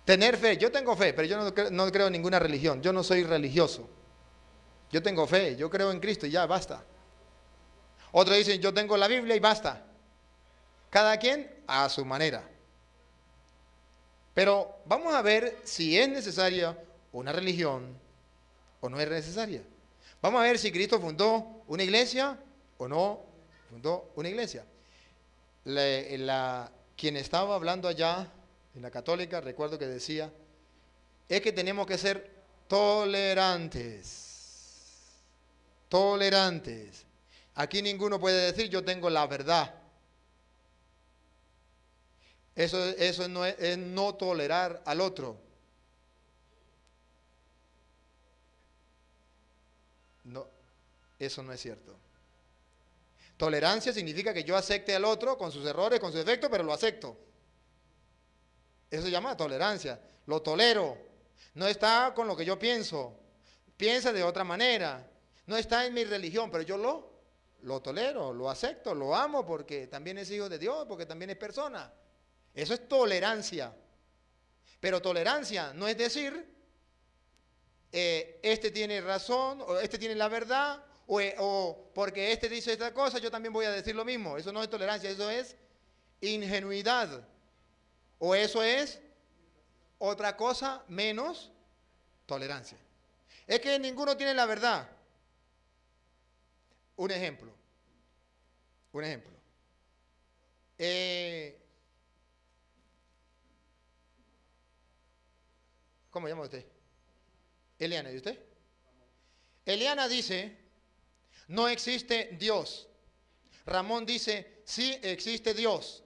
Tener fe, yo tengo fe, pero yo no creo en ninguna religión, yo no soy religioso. Yo tengo fe, yo creo en Cristo y ya, basta. Otros dicen, yo tengo la Biblia y basta. Cada quien a su manera. Pero vamos a ver si es necesaria una religión o no es necesaria. Vamos a ver si Cristo fundó una iglesia o no fundó una iglesia. Quien estaba hablando allá en la católica, recuerdo que decía, es que tenemos que ser tolerantes. Tolerantes. Aquí ninguno puede decir yo tengo la verdad. Eso no es no tolerar al otro. No, eso no es cierto. Tolerancia significa que yo acepte al otro con sus errores, con sus defectos, pero lo acepto. Eso se llama tolerancia. Lo tolero. No está con lo que yo pienso. Piensa de otra manera. No está en mi religión, pero yo lo tolero, lo acepto, lo amo porque también es hijo de Dios, porque también es persona. Eso es tolerancia. Pero tolerancia no es decir, este tiene razón, o este tiene la verdad, o porque este dice esta cosa, yo también voy a decir lo mismo. Eso no es tolerancia, eso es ingenuidad. O eso es otra cosa menos tolerancia. Es que ninguno tiene la verdad. Un ejemplo. ¿Cómo llama usted? Eliana, ¿y usted? Eliana dice, no existe Dios. Ramón dice, sí existe Dios.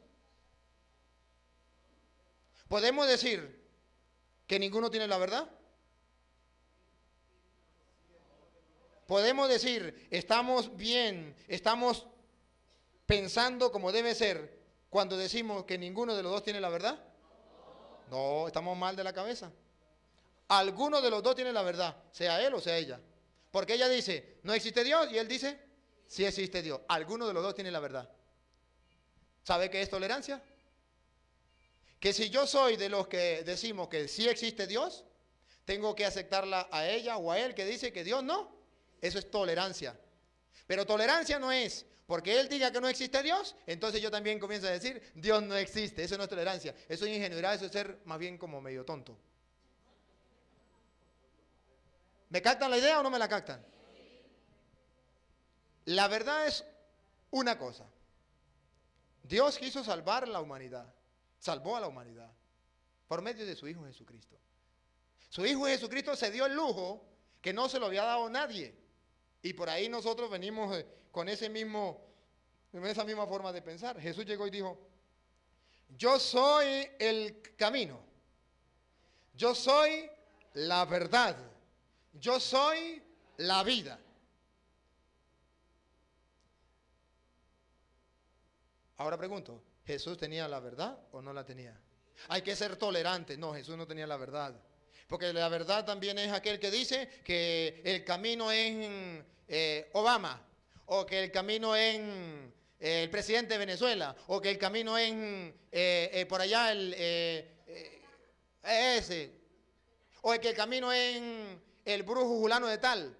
¿Podemos decir que ninguno tiene la verdad? Podemos decir, estamos bien, estamos pensando como debe ser cuando decimos que ninguno de los dos tiene la verdad. No, estamos mal de la cabeza. Alguno de los dos tiene la verdad, sea él o sea ella. Porque ella dice, no existe Dios, y él dice, sí existe Dios. Alguno de los dos tiene la verdad. ¿Sabe qué es tolerancia? Que si yo soy de los que decimos que sí existe Dios, tengo que aceptarla a ella o a él que dice que Dios no. Eso es tolerancia. Pero tolerancia no es porque él diga que no existe Dios, entonces yo también comienzo a decir, Dios no existe. Eso no es tolerancia. Eso es ingenuidad, eso es ser más bien como medio tonto. ¿Me captan la idea o no me la captan? La verdad es una cosa. Dios quiso salvar a la humanidad. Salvó a la humanidad por medio de su Hijo Jesucristo. Su Hijo Jesucristo se dio el lujo que no se lo había dado nadie. Y por ahí nosotros venimos con esa misma forma de pensar. Jesús llegó y dijo, yo soy el camino. Yo soy la verdad. Yo soy la vida. Ahora pregunto, ¿Jesús tenía la verdad o no la tenía? Hay que ser tolerante. No, Jesús no tenía la verdad. Porque la verdad también es aquel que dice que el camino es Obama, o que el camino es el presidente de Venezuela, o que el camino es por allá ese, o que el camino es el brujo fulano de tal.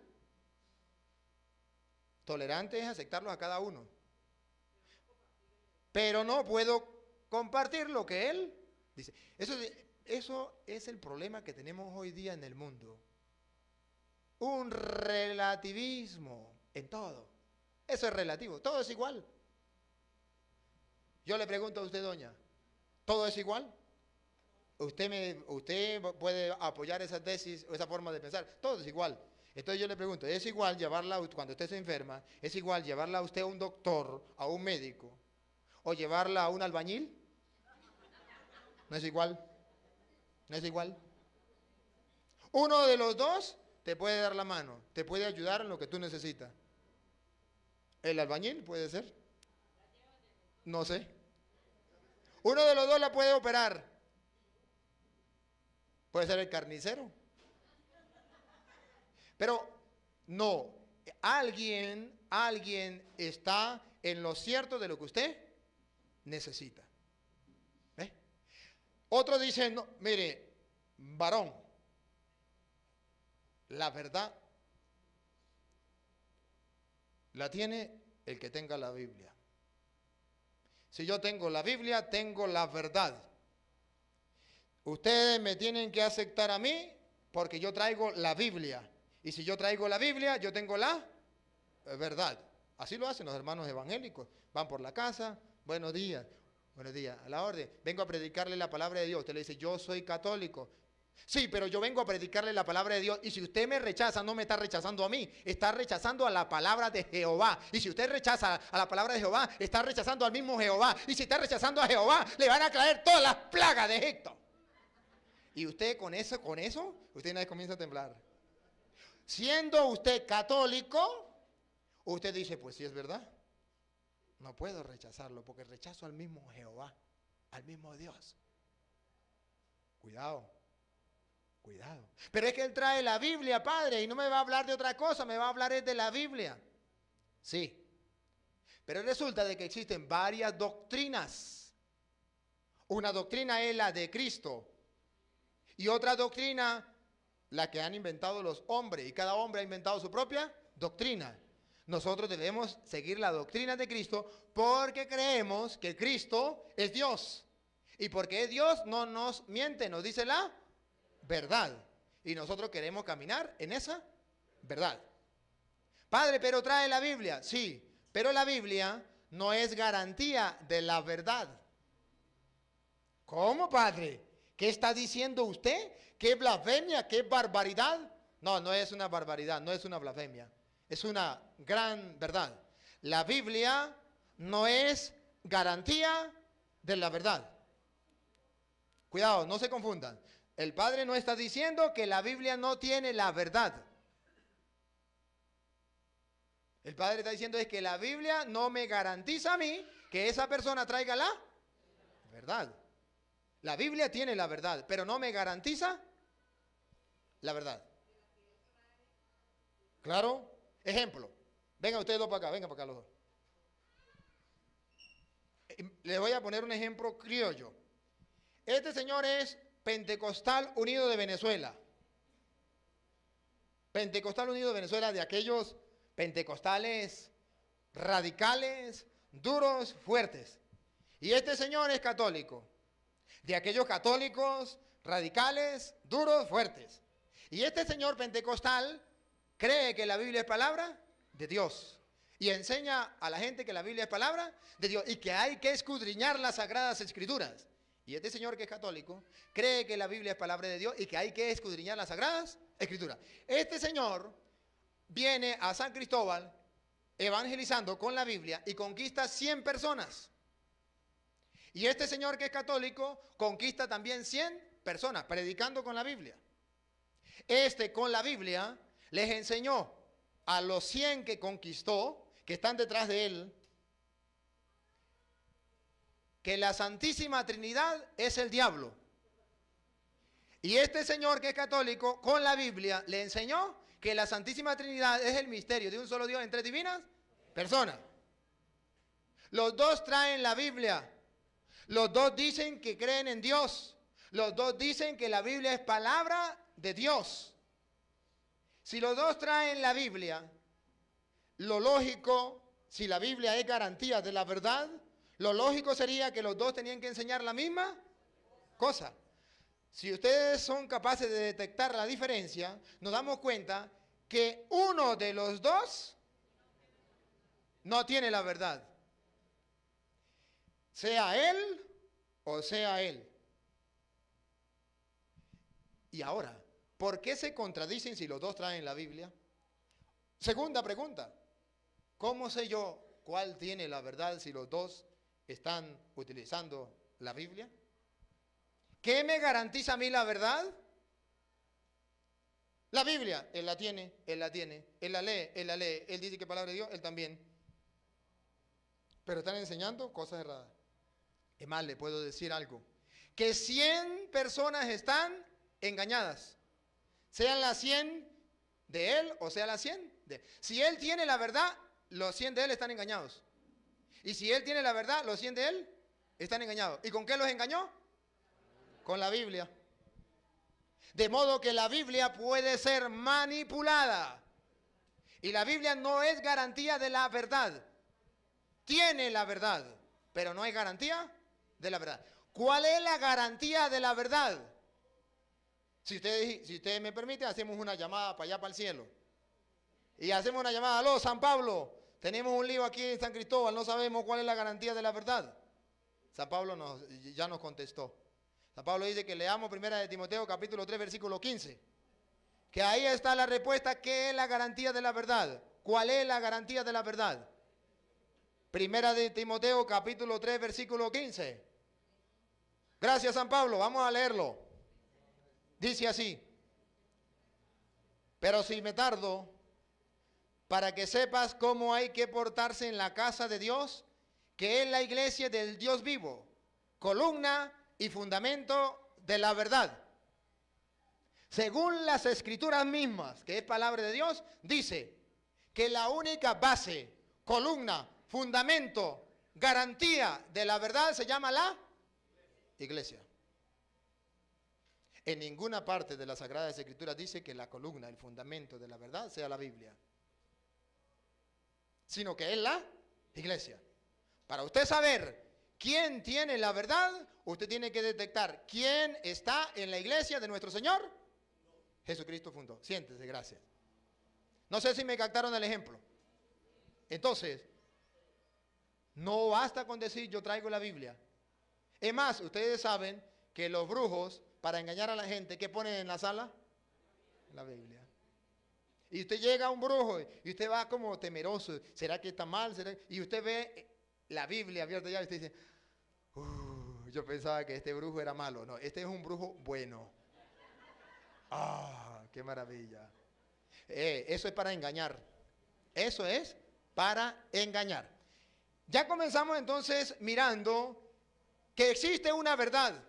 Tolerante es aceptarlos a cada uno. Pero no puedo compartir lo que él dice. Eso es el problema que tenemos hoy día en el mundo. Un relativismo en todo. Eso es relativo, todo es igual. Yo le pregunto a usted, doña, ¿todo es igual? Usted puede apoyar esa tesis o esa forma de pensar, todo es igual. Entonces yo le pregunto, ¿es igual llevarla, cuando usted se enferma, es igual llevarla a usted a un doctor, a un médico, o llevarla a un albañil? ¿No es igual? ¿No es igual? Uno de los dos te puede dar la mano, te puede ayudar en lo que tú necesitas. ¿El albañil puede ser? No sé. Uno de los dos la puede operar. Puede ser el carnicero. Pero no, alguien está en lo cierto de lo que usted necesita. ¿Ve? Otro dice, no, mire, varón, la verdad la tiene el que tenga la Biblia. Si yo tengo la Biblia, tengo la verdad. Ustedes me tienen que aceptar a mí porque yo traigo la Biblia. Y si yo traigo la Biblia, yo tengo la verdad. Así lo hacen los hermanos evangélicos. Van por la casa, buenos días, a la orden. Vengo a predicarle la palabra de Dios. Usted le dice, yo soy católico. Sí, pero yo vengo a predicarle la palabra de Dios. Y si usted me rechaza, no me está rechazando a mí, está rechazando a la palabra de Jehová. Y si usted rechaza a la palabra de Jehová, está rechazando al mismo Jehová. Y si está rechazando a Jehová, le van a caer todas las plagas de Egipto. Y usted con eso, usted una vez comienza a temblar. Siendo usted católico, usted dice, pues sí es verdad. No puedo rechazarlo porque rechazo al mismo Jehová, al mismo Dios. Cuidado. Pero es que él trae la Biblia, Padre, y no me va a hablar de otra cosa, me va a hablar de la Biblia. Sí. Pero resulta de que existen varias doctrinas. Una doctrina es la de Cristo. Y otra doctrina, la que han inventado los hombres. Y cada hombre ha inventado su propia doctrina. Nosotros debemos seguir la doctrina de Cristo porque creemos que Cristo es Dios. Y porque es Dios no nos miente, nos dice la verdad. Y nosotros queremos caminar en esa verdad. Padre, pero trae la Biblia. Sí, pero la Biblia no es garantía de la verdad. ¿Cómo, Padre? ¿Qué está diciendo usted? ¿Qué blasfemia? ¿Qué barbaridad? No, no es una barbaridad, no es una blasfemia. Es una gran verdad. La Biblia no es garantía de la verdad. Cuidado, no se confundan. El Padre no está diciendo que la Biblia no tiene la verdad. El Padre está diciendo es que la Biblia no me garantiza a mí que esa persona traiga la verdad. La Biblia tiene la verdad, pero no me garantiza la verdad. ¿Claro? Ejemplo. Vengan ustedes dos para acá, vengan para acá los dos. Les voy a poner un ejemplo criollo. Este señor es Pentecostal Unido de Venezuela. Pentecostal Unido de Venezuela, de aquellos pentecostales radicales, duros, fuertes. Y este señor es católico. De aquellos católicos radicales, duros, fuertes. Y este señor pentecostal cree que la Biblia es palabra de Dios. Y enseña a la gente que la Biblia es palabra de Dios. Y que hay que escudriñar las Sagradas Escrituras. Y este señor que es católico cree que la Biblia es palabra de Dios y que hay que escudriñar las Sagradas Escrituras. Este señor viene a San Cristóbal evangelizando con la Biblia y conquista 100 personas. Y este señor que es católico conquista también 100 personas predicando con la Biblia. Este con la Biblia les enseñó a los 100 que conquistó, que están detrás de él, que la Santísima Trinidad es el diablo. Y este señor que es católico con la Biblia le enseñó que la Santísima Trinidad es el misterio de un solo Dios en tres divinas personas. Los dos traen la Biblia. Los dos dicen que creen en Dios. Los dos dicen que la Biblia es palabra de Dios. Si los dos traen la Biblia, lo lógico, si la Biblia es garantía de la verdad, lo lógico sería que los dos tenían que enseñar la misma cosa. Si ustedes son capaces de detectar la diferencia, nos damos cuenta que uno de los dos no tiene la verdad. Sea él o sea él. Y ahora, ¿por qué se contradicen si los dos traen la Biblia? Segunda pregunta, ¿cómo sé yo cuál tiene la verdad si los dos están utilizando la Biblia? ¿Qué me garantiza a mí la verdad? La Biblia, él la tiene, él la tiene, él la lee, él dice que es palabra de Dios, él también. Pero están enseñando cosas erradas. Es más, le puedo decir algo, que 100 personas están engañadas, sean las 100 de él o sea las 100 de él. Si él tiene la verdad, los 100 de él están engañados. Y si él tiene la verdad, los 100 de él están engañados. ¿Y con qué los engañó? Con la Biblia. De modo que la Biblia puede ser manipulada. Y la Biblia no es garantía de la verdad. Tiene la verdad, pero no hay garantía de la verdad. ¿Cuál es la garantía de la verdad? Si usted me permite, hacemos una llamada para allá, para el cielo. Y hacemos una llamada. Aló, San Pablo, tenemos un lío aquí en San Cristóbal, no sabemos cuál es la garantía de la verdad. San Pablo ya nos contestó. San Pablo dice que leamos 1 de Timoteo capítulo 3 versículo 15. Que ahí está la respuesta. ¿Qué es la garantía de la verdad? ¿Cuál es la garantía de la verdad? 1 de Timoteo capítulo 3 versículo 15. Gracias, San Pablo, vamos a leerlo. Dice así: pero si me tardo, para que sepas cómo hay que portarse en la casa de Dios, que es la iglesia del Dios vivo, columna y fundamento de la verdad. Según las escrituras mismas, que es palabra de Dios, dice que la única base, columna, fundamento, garantía de la verdad se llama la iglesia. En ninguna parte de las Sagradas Escrituras dice que la columna, el fundamento de la verdad sea la Biblia, sino que es la iglesia. Para usted saber quién tiene la verdad, usted tiene que detectar quién está en la iglesia de nuestro Señor Jesucristo fundó. Siéntese, gracias. No sé si me captaron el ejemplo. Entonces, no basta con decir yo traigo la Biblia. Es más, ustedes saben que los brujos, para engañar a la gente, ¿qué ponen en la sala? La Biblia. Y usted llega a un brujo y usted va como temeroso. ¿Será que está mal? Y usted ve la Biblia abierta ya y usted dice, yo pensaba que este brujo era malo. No, este es un brujo bueno. ¡Ah, qué maravilla! Eso es para engañar. Eso es para engañar. Ya comenzamos entonces mirando que existe una verdad.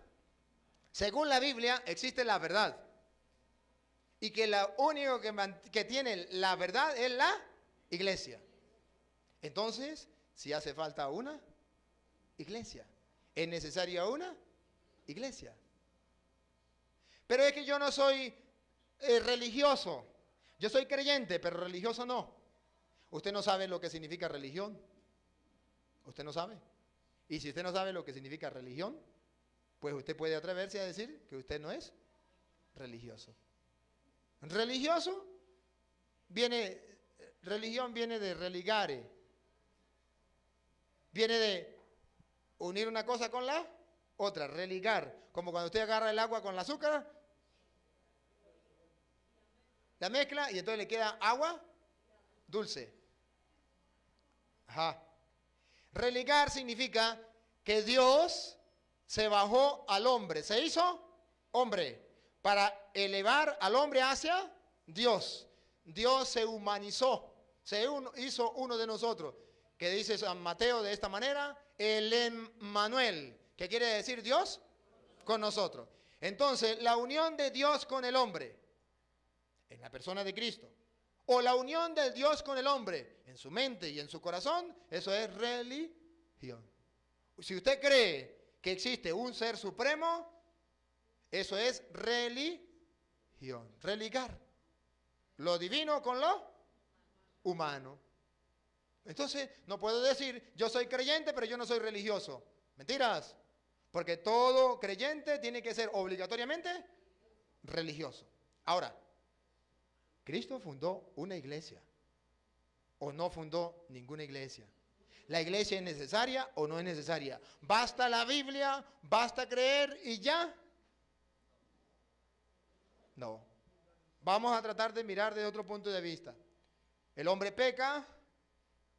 Según la Biblia existe la verdad. Y que lo único que tiene la verdad es la iglesia. Entonces, si hace falta una iglesia, es necesaria una iglesia. Pero es que yo no soy religioso. Yo soy creyente, pero religioso no. Usted no sabe lo que significa religión. Usted no sabe. Y si usted no sabe lo que significa religión, pues usted puede atreverse a decir que usted no es religioso. Religioso religión viene de religare. Viene de unir una cosa con la otra, religar. Como cuando usted agarra el agua con el azúcar, la mezcla y entonces le queda agua dulce. Ajá. Religar significa que Dios se bajó al hombre, se hizo hombre para elevar al hombre hacia Dios. Dios se humanizó, hizo uno de nosotros, que dice San Mateo de esta manera, el Emmanuel, que quiere decir Dios con nosotros. Entonces, la unión de Dios con el hombre, en la persona de Cristo, o la unión del Dios con el hombre, en su mente y en su corazón, eso es religión. Si usted cree que existe un ser supremo, eso es religión, religar lo divino con lo humano. Entonces, no puedo decir, yo soy creyente, pero yo no soy religioso. Mentiras, porque todo creyente tiene que ser obligatoriamente religioso. Ahora, ¿Cristo fundó una iglesia o no fundó ninguna iglesia? ¿La iglesia es necesaria o no es necesaria? ¿Basta la Biblia? ¿Basta creer y ya? No. Vamos a tratar de mirar desde otro punto de vista. El hombre peca,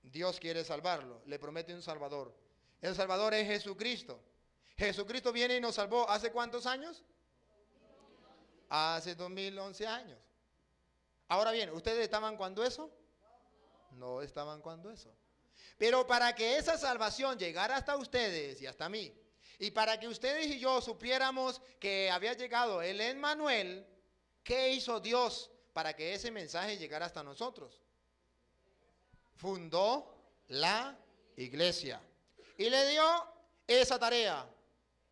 Dios quiere salvarlo, le promete un Salvador. El Salvador es Jesucristo. Jesucristo viene y nos salvó ¿hace cuántos años? Hace 2011 años. Ahora bien, ¿ustedes estaban cuando eso? No estaban cuando eso. Pero para que esa salvación llegara hasta ustedes y hasta mí, y para que ustedes y yo supiéramos que había llegado el Emmanuel, ¿qué hizo Dios para que ese mensaje llegara hasta nosotros? Fundó la iglesia y le dio esa tarea.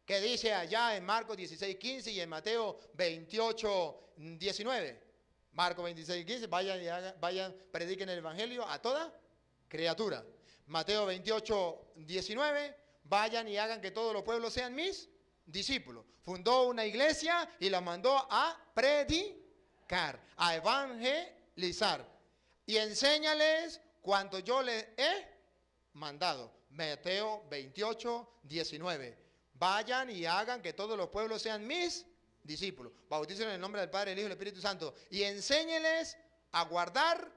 que dice allá en Marcos 16:15 y en Mateo 28:19. Marcos 26:15, vayan, prediquen el evangelio a toda criatura. Mateo 28:19, vayan y hagan que todos los pueblos sean mis discípulos. Fundó una iglesia y la mandó a predicar, a evangelizar. Y enséñales cuanto yo les he mandado. Mateo 28:19. Vayan y hagan que todos los pueblos sean mis discípulos. Bautícenlos en el nombre del Padre, del Hijo y del Espíritu Santo. Y enséñeles a guardar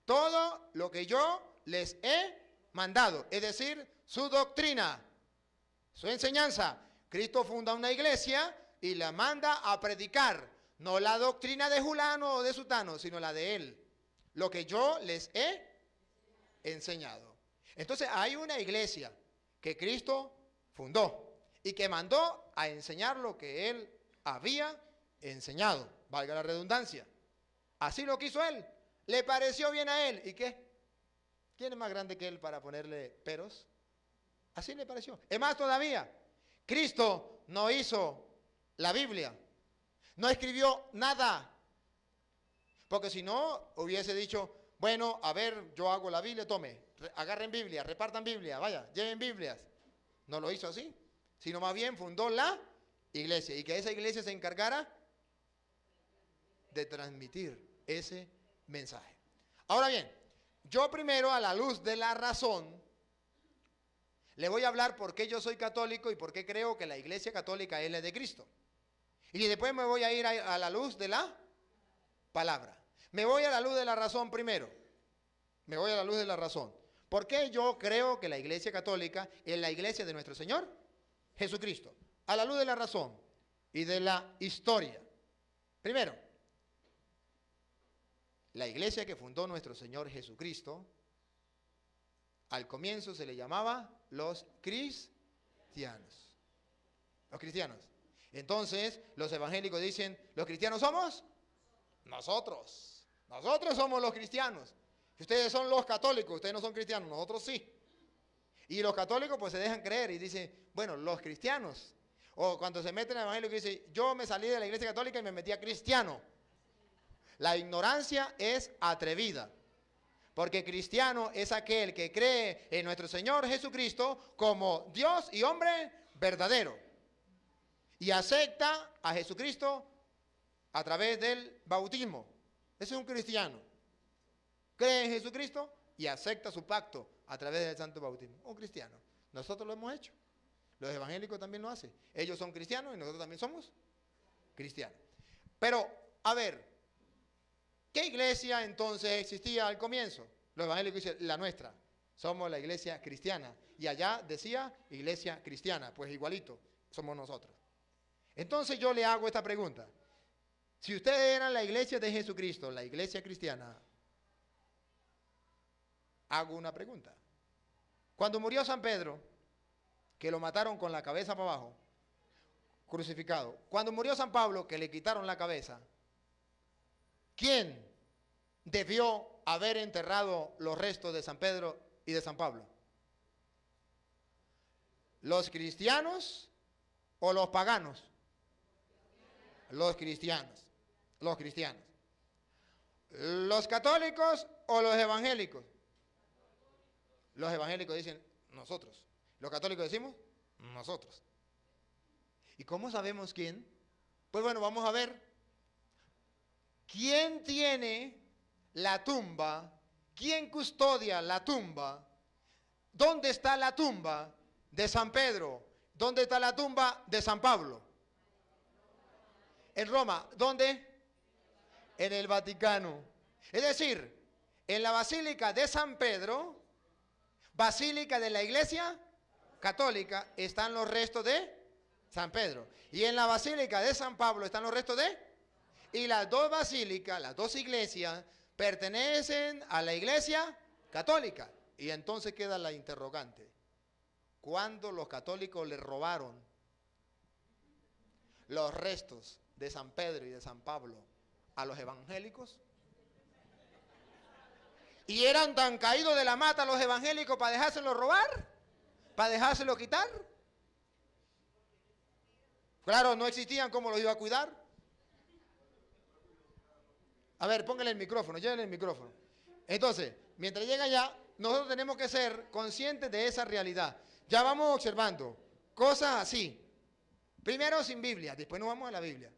todo lo que yo les he mandado. Es decir, su doctrina, su enseñanza. Cristo funda una iglesia y la manda a predicar. No la doctrina de Julano o de Sutano, sino la de él. Lo que yo les he enseñado. Entonces hay una iglesia que Cristo fundó y que mandó a enseñar lo que él había enseñado, valga la redundancia. Así lo quiso él, le pareció bien a él. ¿Y qué? ¿Quién es más grande que él para ponerle peros? Así le pareció. Es más todavía, Cristo no hizo la Biblia, no escribió nada, porque si no hubiese dicho, bueno, a ver, yo hago la Biblia, tome, agarren Biblia, repartan Biblia, vaya, lleven Biblias. No lo hizo así, sino más bien fundó la iglesia y que esa iglesia se encargara de transmitir ese mensaje. Ahora bien, yo primero, a la luz de la razón, le voy a hablar por qué yo soy católico y por qué creo que la iglesia católica es la de Cristo. Y después me voy a ir a la luz de la palabra. Me voy a la luz de la razón primero. Me voy a la luz de la razón. ¿Por qué yo creo que la iglesia católica es la iglesia de nuestro Señor Jesucristo? A la luz de la razón y de la historia. Primero, la iglesia que fundó nuestro Señor Jesucristo, al comienzo se le llamaba los cristianos. Los cristianos. Entonces, los evangélicos dicen, ¿los cristianos somos? Nosotros. Nosotros somos los cristianos. Ustedes son los católicos, ustedes no son cristianos, nosotros sí. Y los católicos pues se dejan creer y dicen, bueno, los cristianos. O cuando se meten en el evangelio que dice, yo me salí de la iglesia católica y me metí a cristiano. La ignorancia es atrevida. Porque cristiano es aquel que cree en nuestro Señor Jesucristo como Dios y hombre verdadero. Y acepta a Jesucristo a través del bautismo. Ese es un cristiano. Cree en Jesucristo y acepta su pacto a través del santo bautismo. Un cristiano. Nosotros lo hemos hecho. Los evangélicos también lo hacen. Ellos son cristianos y nosotros también somos cristianos. Pero, a ver, ¿qué iglesia entonces existía al comienzo? Los evangélicos dicen, la nuestra. Somos la iglesia cristiana. Y allá decía iglesia cristiana. Pues igualito, somos nosotros. Entonces yo le hago esta pregunta. Si ustedes eran la iglesia de Jesucristo, la iglesia cristiana, hago una pregunta. Cuando murió San Pedro, que lo mataron con la cabeza para abajo, crucificado. Cuando murió San Pablo, que le quitaron la cabeza, ¿quién debió haber enterrado los restos de San Pedro y de San Pablo? ¿Los cristianos o los paganos? Los cristianos. Los cristianos. ¿Los católicos o los evangélicos? Los evangélicos dicen nosotros. Los católicos decimos nosotros. ¿Y cómo sabemos quién? Pues bueno, vamos a ver. ¿Quién tiene la tumba? ¿Quién custodia la tumba? ¿Dónde está la tumba de San Pedro? ¿Dónde está la tumba de San Pablo? En Roma. ¿Dónde? En el Vaticano. Es decir, en la Basílica de San Pedro, Basílica de la Iglesia Católica, están los restos de San Pedro. Y en la Basílica de San Pablo están los restos de... Y las dos basílicas, las dos iglesias, pertenecen a la Iglesia Católica. Y entonces queda la interrogante. ¿Cuándo los católicos le robaron los restos de San Pedro y de San Pablo a los evangélicos? ¿Y eran tan caídos de la mata los evangélicos para dejárselo robar? ¿Para dejárselo quitar? Claro, no existían, ¿cómo los iba a cuidar? A ver, póngale el micrófono, llévenle el micrófono. Entonces, mientras llega allá, nosotros tenemos que ser conscientes de esa realidad. Ya vamos observando cosas así. Primero sin Biblia, después nos vamos a la Biblia.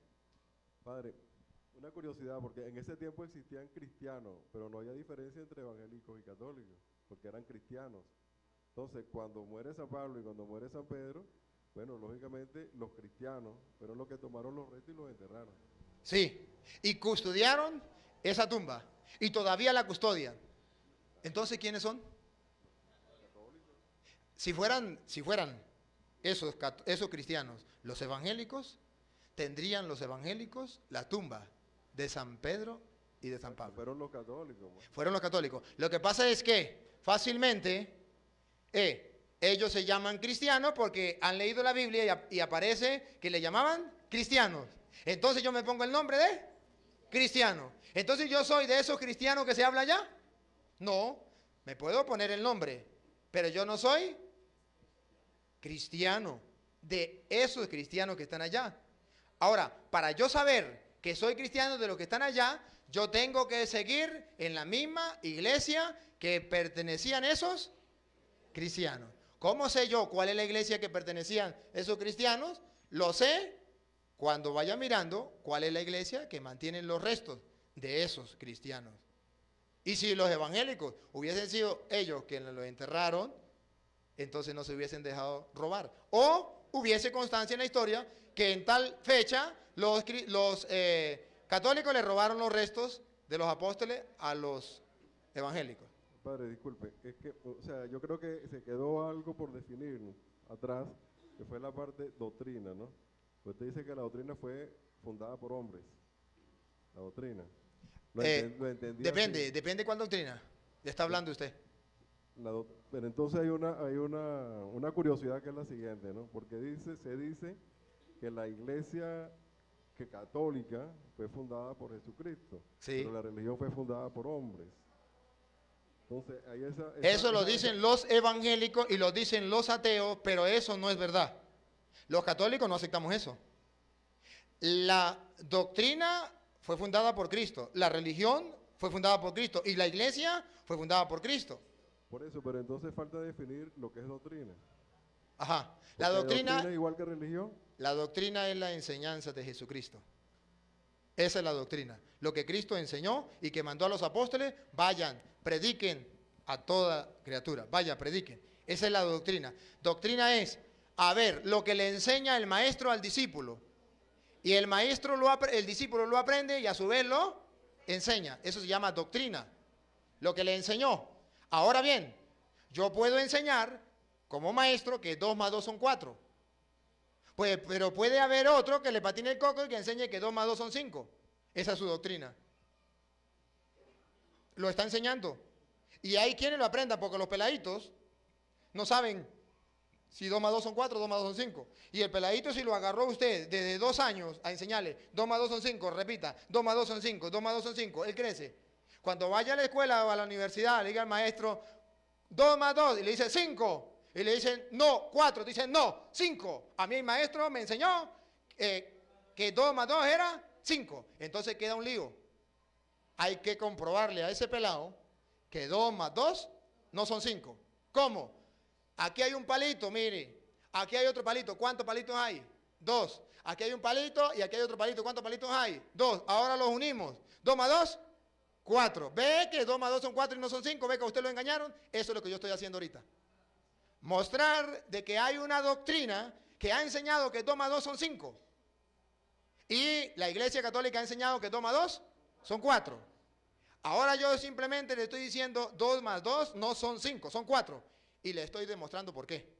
Padre, una curiosidad, porque en ese tiempo existían cristianos, pero no había diferencia entre evangélicos y católicos, porque eran cristianos. Entonces, cuando muere San Pablo y cuando muere San Pedro, bueno, lógicamente los cristianos fueron los que tomaron los restos y los enterraron. Sí, y custodiaron esa tumba, y todavía la custodian. Entonces, ¿quiénes son? Si fueran esos cristianos, los evangélicos, tendrían los evangélicos la tumba de San Pedro y de San Pablo. Fueron los católicos. Fueron los católicos. Lo que pasa es que fácilmente ellos se llaman cristianos porque han leído la Biblia y aparece que le llamaban cristianos. Entonces yo me pongo el nombre de cristiano. Entonces yo soy de esos cristianos que se habla allá. No, me puedo poner el nombre, pero yo no soy cristiano de esos cristianos que están allá. Ahora, para yo saber que soy cristiano de los que están allá, yo tengo que seguir en la misma iglesia que pertenecían esos cristianos. ¿Cómo sé yo cuál es la iglesia que pertenecían esos cristianos? Lo sé cuando vaya mirando cuál es la iglesia que mantiene los restos de esos cristianos. Y si los evangélicos hubiesen sido ellos quienes los enterraron, entonces no se hubiesen dejado robar. O hubiese constancia en la historia que en tal fecha los católicos le robaron los restos de los apóstoles a los evangélicos. Padre, disculpe, es que, o sea, yo creo que se quedó algo por definir atrás, que fue la parte doctrina, ¿no? Usted dice que la doctrina fue fundada por hombres, la doctrina. Lo entendí así. Depende cuál doctrina está hablando usted. Pero entonces hay una curiosidad que es la siguiente, ¿no? Porque se dice que la iglesia católica fue fundada por Jesucristo, Sí. pero la religión fue fundada por hombres. Entonces, ahí Eso lo dicen los evangélicos y lo dicen los ateos, pero eso no es verdad. Los católicos no aceptamos eso. La doctrina fue fundada por Cristo, la religión fue fundada por Cristo y la iglesia fue fundada por Cristo. Por eso, pero entonces falta definir lo que es doctrina. Ajá. La doctrina es igual que religión. La doctrina es la enseñanza de Jesucristo. Esa es la doctrina. Lo que Cristo enseñó y que mandó a los apóstoles, vayan, prediquen a toda criatura. Vaya, prediquen. Esa es la doctrina. Doctrina es, a ver, lo que le enseña el maestro al discípulo. Y el discípulo lo aprende y a su vez lo enseña. Eso se llama doctrina. Lo que le enseñó. Ahora bien, yo puedo enseñar como maestro que 2 más 2 son 4. Pues, pero puede haber otro que le patine el coco y que enseñe que 2 más 2 son 5. Esa es su doctrina. Lo está enseñando. Y hay quienes lo aprendan porque los peladitos no saben si 2 más 2 son 4, 2 más 2 son 5. Y el peladito, si lo agarró usted desde 2 años a enseñarle 2 más 2 son 5, repita, 2 más 2 son 5, 2 más 2 son 5, él crece. Cuando vaya a la escuela o a la universidad, le diga al maestro 2 más 2 y le dice 5. Y le dicen no, 4, dicen no, 5. A mí el maestro me enseñó que 2 más 2 era 5. Entonces queda un lío. Hay que comprobarle a ese pelado que 2 más 2 no son 5. ¿Cómo? Aquí hay un palito, mire. Aquí hay otro palito. ¿Cuántos palitos hay? 2. Aquí hay un palito y aquí hay otro palito. ¿Cuántos palitos hay? 2. Ahora los unimos. 2 más 2, 4. ¿Ve que 2 más 2 son 4 y no son 5? ¿Ve que a usted lo engañaron? Eso es lo que yo estoy haciendo ahorita. Mostrar de que hay una doctrina que ha enseñado que 2 más 2 son 5. Y la Iglesia Católica ha enseñado que 2 más 2 son 4. Ahora yo simplemente le estoy diciendo 2 más 2 no son 5, son 4. Y le estoy demostrando por qué.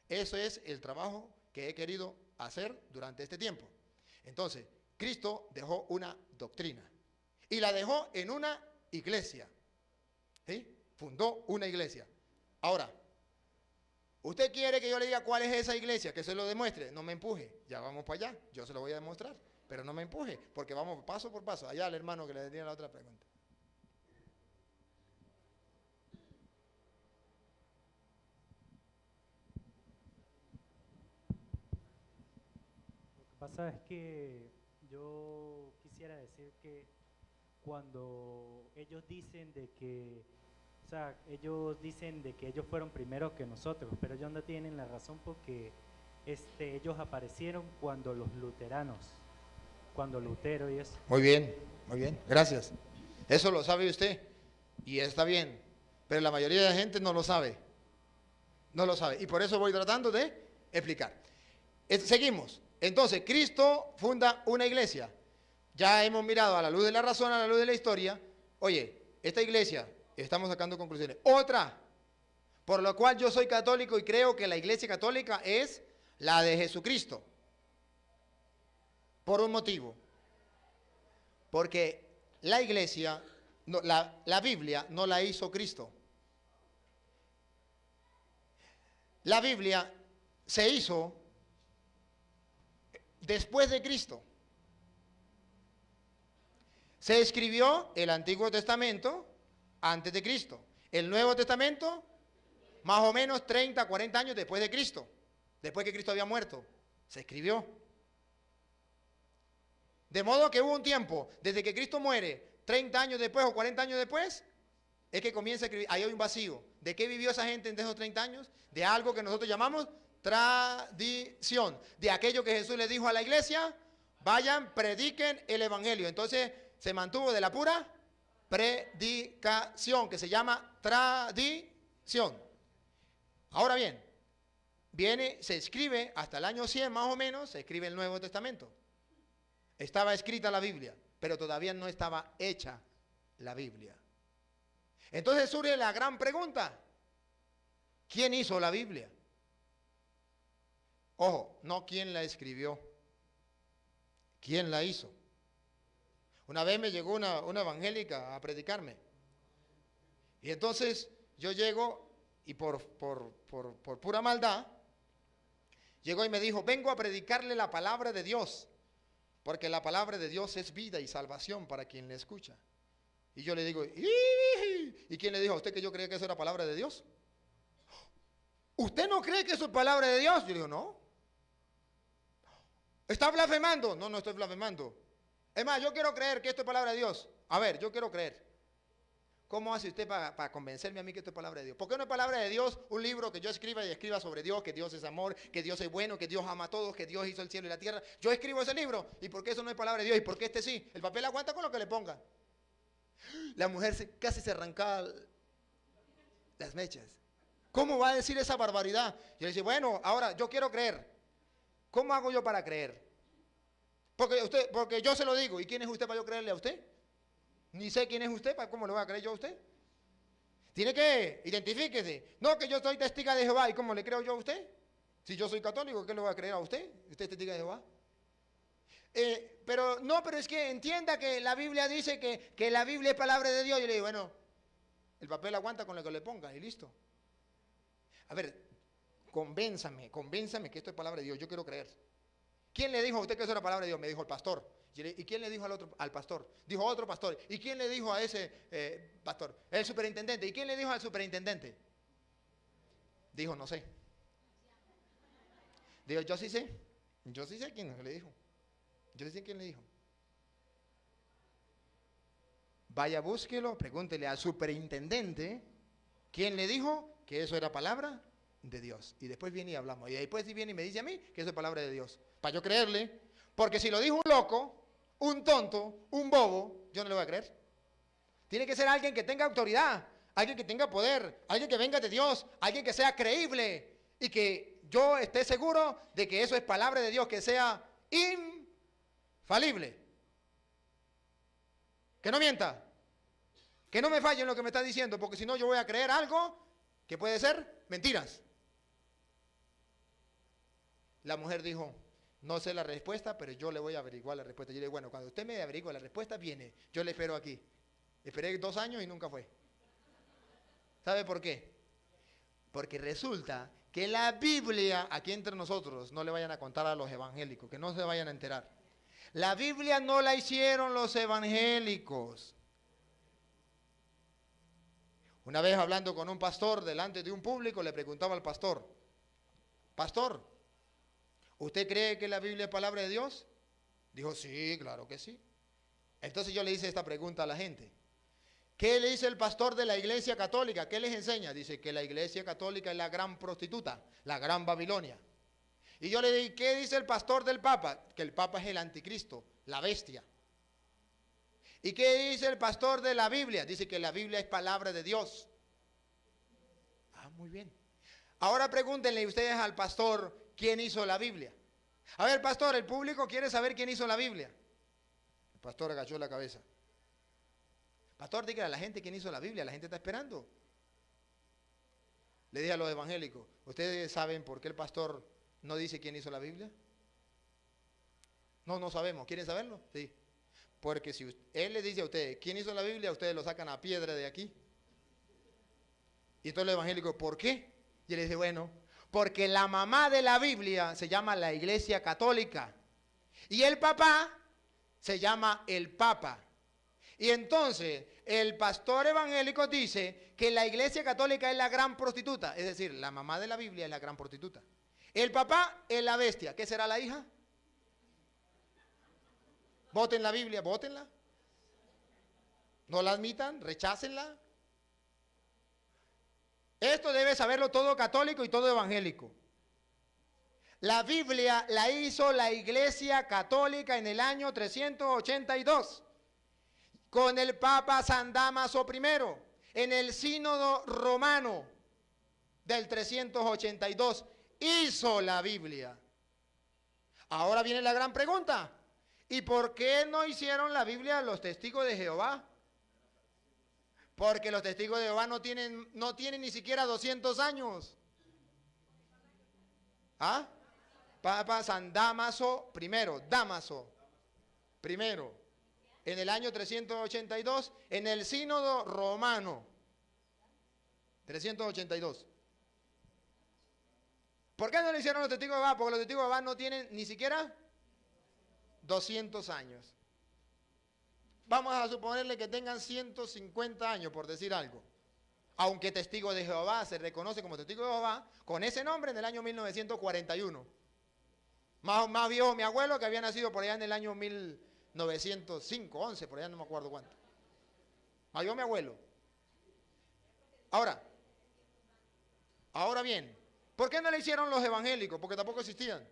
Eso es el trabajo que he querido hacer durante este tiempo. Entonces, Cristo dejó una doctrina. Y la dejó en una iglesia. ¿Sí? Fundó una iglesia. Ahora, ¿usted quiere que yo le diga cuál es esa iglesia? Que se lo demuestre. No me empuje. Ya vamos para allá. Yo se lo voy a demostrar. Pero no me empuje, porque vamos paso por paso. Allá al hermano que le tenía la otra pregunta. pasa es que yo quisiera decir que cuando ellos dicen de que, o sea, ellos dicen de que ellos fueron primero que nosotros, pero ellos no tienen la razón porque ellos aparecieron cuando los luteranos, cuando Lutero y eso. Muy bien, gracias. Eso lo sabe usted y está bien, pero la mayoría de la gente no lo sabe. No lo sabe y por eso voy tratando de explicar. Seguimos. Entonces, Cristo funda una iglesia. Ya hemos mirado a la luz de la razón, a la luz de la historia. Oye, esta iglesia, estamos sacando conclusiones. Otra, por lo cual yo soy católico y creo que la iglesia católica es la de Jesucristo. Por un motivo. Porque la iglesia, no, la Biblia no la hizo Cristo. La Biblia se hizo después de Cristo. Se escribió el Antiguo Testamento antes de Cristo. El Nuevo Testamento, más o menos 30, 40 años después de Cristo. Después que Cristo había muerto, se escribió. De modo que hubo un tiempo, desde que Cristo muere, 30 años después o 40 años después, es que comienza a escribir. Ahí hay un vacío. ¿De qué vivió esa gente en esos 30 años? De algo que nosotros llamamos tradición. De aquello que Jesús le dijo a la iglesia, vayan, prediquen el evangelio. Entonces se mantuvo de la pura predicación, que se llama tradición. Ahora bien, se escribe hasta el año 100 más o menos, se escribe el Nuevo Testamento. Estaba escrita la Biblia, pero todavía no estaba hecha la Biblia. Entonces surge la gran pregunta: ¿quién hizo la Biblia? Ojo, no quién la escribió, ¿quién la hizo? Una vez me llegó una evangélica a predicarme. Y entonces yo llego y por pura maldad, llegó y me dijo, vengo a predicarle la palabra de Dios, porque la palabra de Dios es vida y salvación para quien le escucha. Y yo le digo, ¿y quién le dijo a usted que yo creía que eso era palabra de Dios? ¿Usted no cree que eso es palabra de Dios? Yo digo, no. ¿Está blasfemando? No, no estoy blasfemando. Es más, yo quiero creer que esto es palabra de Dios. A ver, yo quiero creer. ¿Cómo hace usted para convencerme a mí que esto es palabra de Dios? ¿Por qué no es palabra de Dios un libro que yo escriba y escriba sobre Dios, que Dios es amor, que Dios es bueno, que Dios ama a todos, que Dios hizo el cielo y la tierra? Yo escribo ese libro. ¿Y por qué eso no es palabra de Dios? ¿Y por qué este sí? El papel aguanta con lo que le ponga. La mujer casi se arrancaba las mechas. ¿Cómo va a decir esa barbaridad? Yo le decía, bueno, ahora yo quiero creer. ¿Cómo hago yo para creer? Porque yo se lo digo. ¿Y quién es usted para yo creerle a usted? Ni sé quién es usted, ¿cómo le voy a creer yo a usted? Tiene que, identifíquese. No, que yo soy testigo de Jehová. ¿Y cómo le creo yo a usted? Si yo soy católico, ¿qué le voy a creer a usted? ¿Usted es testigo de Jehová? Pero es que entienda que la Biblia dice que la Biblia es palabra de Dios. Yo le digo, bueno, el papel aguanta con lo que le ponga y listo. A ver, convénzame que esto es palabra de Dios. Yo quiero creer. ¿Quién le dijo a usted que eso era palabra de Dios? Me dijo el pastor. ¿Y quién le dijo al pastor? Dijo otro pastor. ¿Y quién le dijo a ese pastor? El superintendente. ¿Y quién le dijo al superintendente? Dijo, no sé. Dijo, yo sí sé. Yo sí sé quién le dijo. Yo sí sé quién le dijo. Vaya, búsquelo, pregúntele al superintendente quién le dijo que eso era palabra de Dios. Y después viene y hablamos. Y después viene y me dice a mí que eso es palabra de Dios. Para yo creerle. Porque si lo dijo un loco, un tonto, un bobo, yo no le voy a creer. Tiene que ser alguien que tenga autoridad, alguien que tenga poder, alguien que venga de Dios, alguien que sea creíble y que yo esté seguro de que eso es palabra de Dios, que sea infalible. Que no mienta, que no me falle en lo que me está diciendo, porque si no yo voy a creer algo que puede ser mentiras. La mujer dijo, no sé la respuesta, pero yo le voy a averiguar la respuesta. Yo le digo, bueno, cuando usted me averigua la respuesta, viene. Yo le espero aquí. Esperé 2 años y nunca fue. ¿Sabe por qué? Porque resulta que la Biblia, aquí entre nosotros, no le vayan a contar a los evangélicos, que no se vayan a enterar. La Biblia no la hicieron los evangélicos. Una vez hablando con un pastor delante de un público, le preguntaba al pastor, pastor, ¿Usted cree que la Biblia es palabra de Dios? Dijo, sí, claro que sí. Entonces yo le hice esta pregunta a la gente. ¿Qué le dice el pastor de la iglesia católica? ¿Qué les enseña? Dice que la iglesia católica es la gran prostituta, la gran Babilonia. Y yo le dije, ¿qué dice el pastor del Papa? Que el Papa es el anticristo, la bestia. ¿Y qué dice el pastor de la Biblia? Dice que la Biblia es palabra de Dios. Ah, muy bien. Ahora pregúntenle ustedes al pastor quién hizo la Biblia. A ver, pastor, el público quiere saber quién hizo la Biblia. El pastor agachó la cabeza. Pastor, dígale a la gente quién hizo la Biblia, la gente está esperando. Le dije a los evangélicos, ¿ustedes saben por qué el pastor no dice quién hizo la Biblia? No, no sabemos. ¿Quieren saberlo? Sí. Porque si él les dice a ustedes quién hizo la Biblia, ustedes lo sacan a piedra de aquí. Y entonces los evangélicos, ¿por qué? Y él dice, bueno, porque la mamá de la Biblia se llama la Iglesia Católica. Y el papá se llama el Papa. Y entonces el pastor evangélico dice que la Iglesia Católica es la gran prostituta. Es decir, la mamá de la Biblia es la gran prostituta. El papá es la bestia. ¿Qué será la hija? Voten la Biblia, votenla. No la admitan, rechácenla. Esto debe saberlo todo católico y todo evangélico. La Biblia la hizo la Iglesia Católica en el año 382 con el Papa San Dámaso I en el Sínodo Romano del 382. Hizo la Biblia. Ahora viene la gran pregunta. ¿Y por qué no hicieron la Biblia los testigos de Jehová? Porque los testigos de Jehová no tienen ni siquiera 200 años. ¿Ah? Papa San Dámaso I, en el año 382, en el Sínodo Romano. 382. ¿Por qué no lo hicieron los testigos de Jehová? Porque los testigos de Jehová no tienen ni siquiera 200 años. Vamos a suponerle que tengan 150 años, por decir algo. Aunque testigo de Jehová se reconoce como testigo de Jehová, con ese nombre en el año 1941. Más viejo mi abuelo, que había nacido por allá en el año 1905, 11, por allá no me acuerdo cuánto. Más viejo mi abuelo. Ahora bien, ¿por qué no le hicieron los evangélicos? Porque tampoco existían.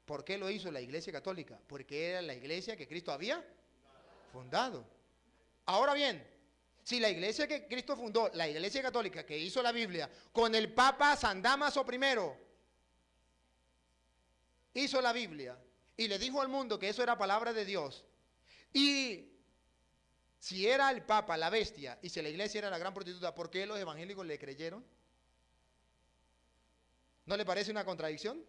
¿Por qué lo hizo la Iglesia Católica? Porque era la iglesia que Cristo había fundado. Ahora bien, si la iglesia que Cristo fundó, la Iglesia Católica que hizo la Biblia, con el Papa San Dámaso I, hizo la Biblia y le dijo al mundo que eso era palabra de Dios, y si era el Papa la bestia y si la iglesia era la gran prostituta, ¿por qué los evangélicos le creyeron? ¿No le parece una contradicción?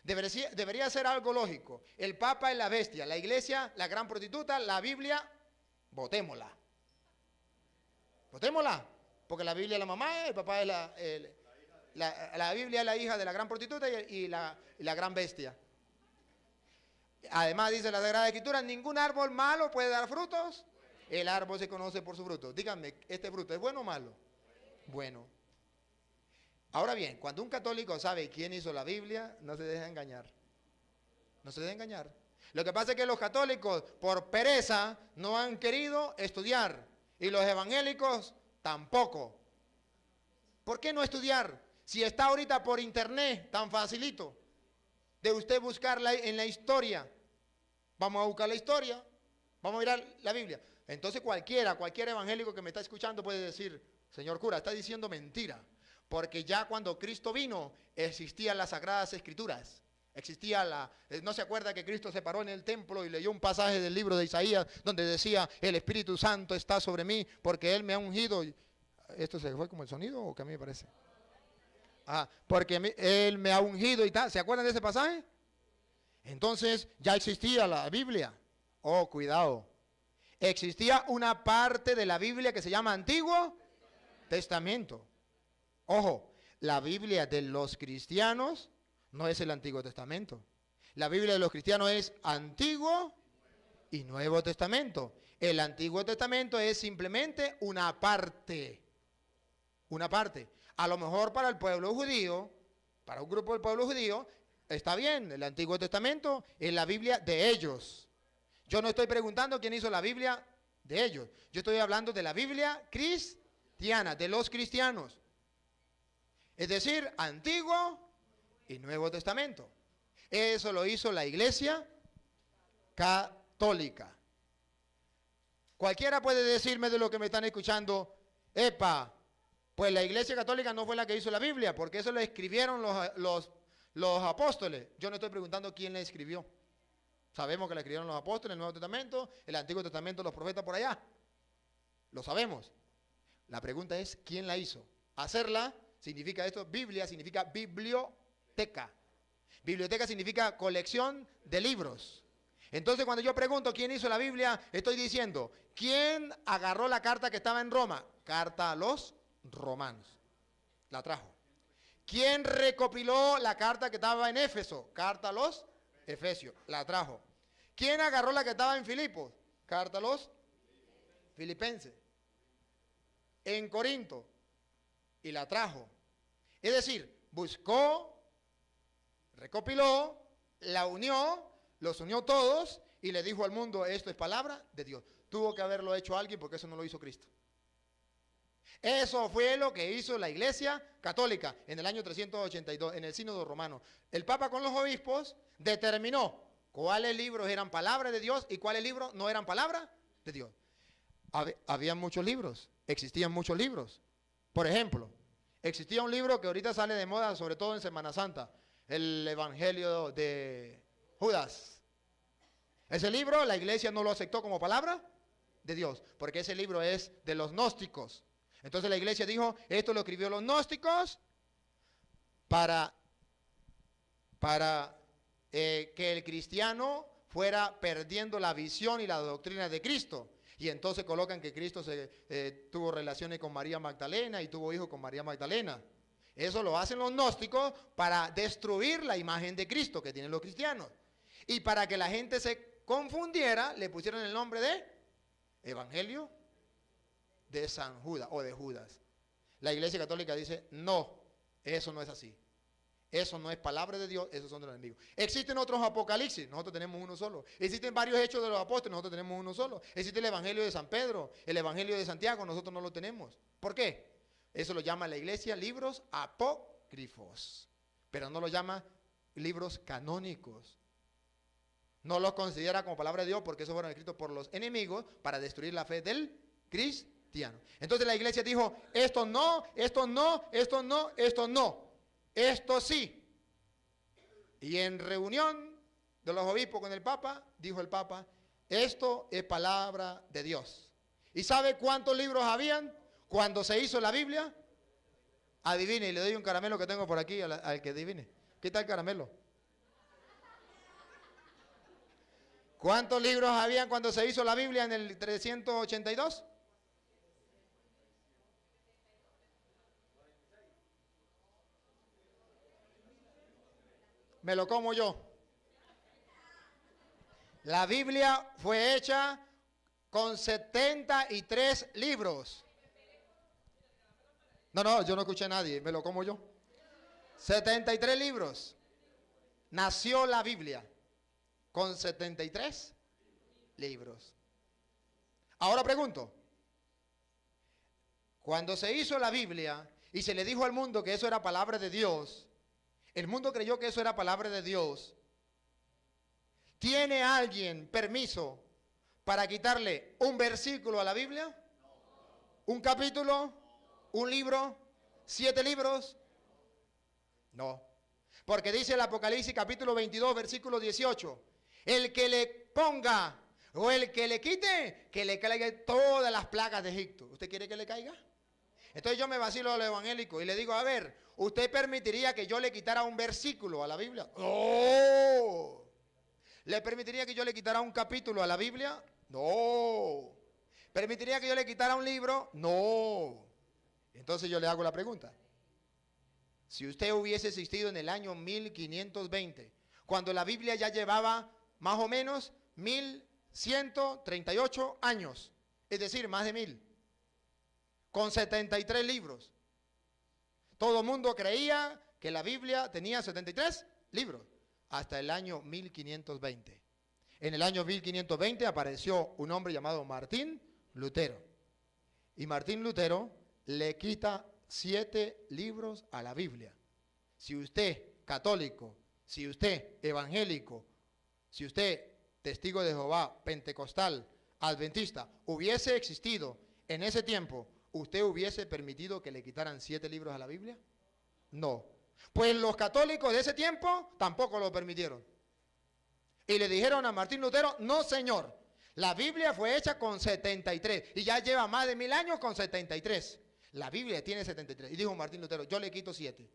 Debería ser algo lógico. El Papa es la bestia, la iglesia, la gran prostituta, la Biblia, votémosla. Votémosla. Porque la Biblia es la mamá, el papá es la Biblia es la hija de la gran prostituta y la gran bestia. Además dice la Sagrada Escritura, ningún árbol malo puede dar frutos. El árbol se conoce por su fruto. Díganme, ¿este fruto es bueno o malo? Bueno. Ahora bien, cuando un católico sabe quién hizo la Biblia, no se deja engañar. No se deja engañar. Lo que pasa es que los católicos, por pereza, no han querido estudiar. Y los evangélicos tampoco. ¿Por qué no estudiar? Si está ahorita por internet, tan facilito, de usted buscarla en la historia. Vamos a buscar la historia, vamos a mirar la Biblia. Entonces cualquier evangélico que me está escuchando puede decir, señor cura, está diciendo mentira. Porque ya cuando Cristo vino, existían las Sagradas Escrituras. ¿No se acuerda que Cristo se paró en el templo y leyó un pasaje del libro de Isaías donde decía, el Espíritu Santo está sobre mí porque Él me ha ungido? ¿Esto se fue como el sonido o qué a mí me parece? Porque Él me ha ungido y tal. ¿Se acuerdan de ese pasaje? Entonces ya existía la Biblia. Oh, cuidado. Existía una parte de la Biblia que se llama Antiguo Testamento. Ojo, la Biblia de los cristianos no es el Antiguo Testamento. La Biblia de los cristianos es Antiguo y Nuevo Testamento. El Antiguo Testamento es simplemente una parte. Una parte. A lo mejor para el pueblo judío, para un grupo del pueblo judío, está bien, el Antiguo Testamento es la Biblia de ellos. Yo no estoy preguntando quién hizo la Biblia de ellos. Yo estoy hablando de la Biblia cristiana, de los cristianos. Es decir, Antiguo y Nuevo Testamento. Eso lo hizo la Iglesia Católica. Cualquiera puede decirme de lo que me están escuchando, epa, pues la Iglesia Católica no fue la que hizo la Biblia, porque eso lo escribieron los apóstoles. Yo no estoy preguntando quién la escribió. Sabemos que la escribieron los apóstoles, el Nuevo Testamento, el Antiguo Testamento, los profetas por allá. Lo sabemos. La pregunta es, ¿quién la hizo? Hacerla significa esto, Biblia significa biblioteca. Biblioteca significa colección de libros. Entonces cuando yo pregunto quién hizo la Biblia, estoy diciendo, ¿quién agarró la carta que estaba en Roma? Carta a los romanos. La trajo. ¿Quién recopiló la carta que estaba en Éfeso? Carta a los efesios. La trajo. ¿Quién agarró la que estaba en Filipos? Carta a los filipenses. En Corinto. Y la trajo. Es decir, buscó, recopiló, la unió, los unió todos y le dijo al mundo, esto es palabra de Dios. Tuvo que haberlo hecho alguien porque eso no lo hizo Cristo. Eso fue lo que hizo la Iglesia Católica en el año 382, en el Sínodo Romano. El Papa con los obispos determinó cuáles libros eran palabra de Dios y cuáles libros no eran palabra de Dios. Había muchos libros, existían muchos libros. Por ejemplo, existía un libro que ahorita sale de moda, sobre todo en Semana Santa, el Evangelio de Judas. Ese libro la Iglesia no lo aceptó como palabra de Dios, porque ese libro es de los gnósticos. Entonces la Iglesia dijo, esto lo escribió los gnósticos para que el cristiano fuera perdiendo la visión y la doctrina de Cristo. Y entonces colocan que Cristo tuvo relaciones con María Magdalena y tuvo hijos con María Magdalena. Eso lo hacen los gnósticos para destruir la imagen de Cristo que tienen los cristianos. Y para que la gente se confundiera, le pusieron el nombre de Evangelio de San Judas o de Judas. La Iglesia Católica dice, no, eso no es así. Eso no es palabra de Dios, esos son de los enemigos. Existen otros apocalipsis, nosotros tenemos uno solo. Existen varios hechos de los apóstoles, nosotros tenemos uno solo. Existe el Evangelio de San Pedro, el Evangelio de Santiago, nosotros no lo tenemos. ¿Por qué? Eso lo llama la Iglesia libros apócrifos, pero no lo llama libros canónicos. No los considera como palabra de Dios porque esos fueron escritos por los enemigos para destruir la fe del cristiano. Entonces la Iglesia dijo, esto no, esto no, esto no, esto no. Esto sí. Y en reunión de los obispos con el Papa, dijo el Papa, esto es palabra de Dios. ¿Y sabe cuántos libros habían cuando se hizo la Biblia? Adivine, y le doy un caramelo que tengo por aquí al que adivine. ¿Qué tal el caramelo? ¿Cuántos libros habían cuando se hizo la Biblia en el 382? Me lo como yo. La Biblia fue hecha con 73 libros. No, yo no escuché a nadie, me lo como yo. 73 libros. Nació la Biblia con 73 libros. Ahora pregunto, cuando se hizo la Biblia y se le dijo al mundo que eso era palabra de Dios, el mundo creyó que eso era palabra de Dios. ¿Tiene alguien permiso para quitarle un versículo a la Biblia? ¿Un capítulo? ¿Un libro? ¿7 libros? No. Porque dice el Apocalipsis capítulo 22, versículo 18. El que le ponga o el que le quite, que le caiga todas las plagas de Egipto. ¿Usted quiere que le caiga? Entonces yo me vacilo a los evangélicos y le digo, a ver, ¿usted permitiría que yo le quitara un versículo a la Biblia? No. ¿Le permitiría que yo le quitara un capítulo a la Biblia? No. ¿Permitiría que yo le quitara un libro? No. Entonces yo le hago la pregunta. Si usted hubiese existido en el año 1520, cuando la Biblia ya llevaba más o menos 1138 años, es decir, más de 1000, con 73 libros, Todo el mundo creía que la Biblia tenía 73 libros, hasta el año 1520. En el año 1520 apareció un hombre llamado Martín Lutero. Y Martín Lutero le quita 7 libros a la Biblia. Si usted, católico, si usted, evangélico, si usted, testigo de Jehová, pentecostal, adventista, hubiese existido en ese tiempo, ¿usted hubiese permitido que le quitaran 7 libros a la Biblia? No. Pues los católicos de ese tiempo tampoco lo permitieron. Y le dijeron a Martín Lutero, no señor, la Biblia fue hecha con 73 y ya lleva más de 1000 años con 73. La Biblia tiene 73. Y dijo Martín Lutero, yo le quito 7.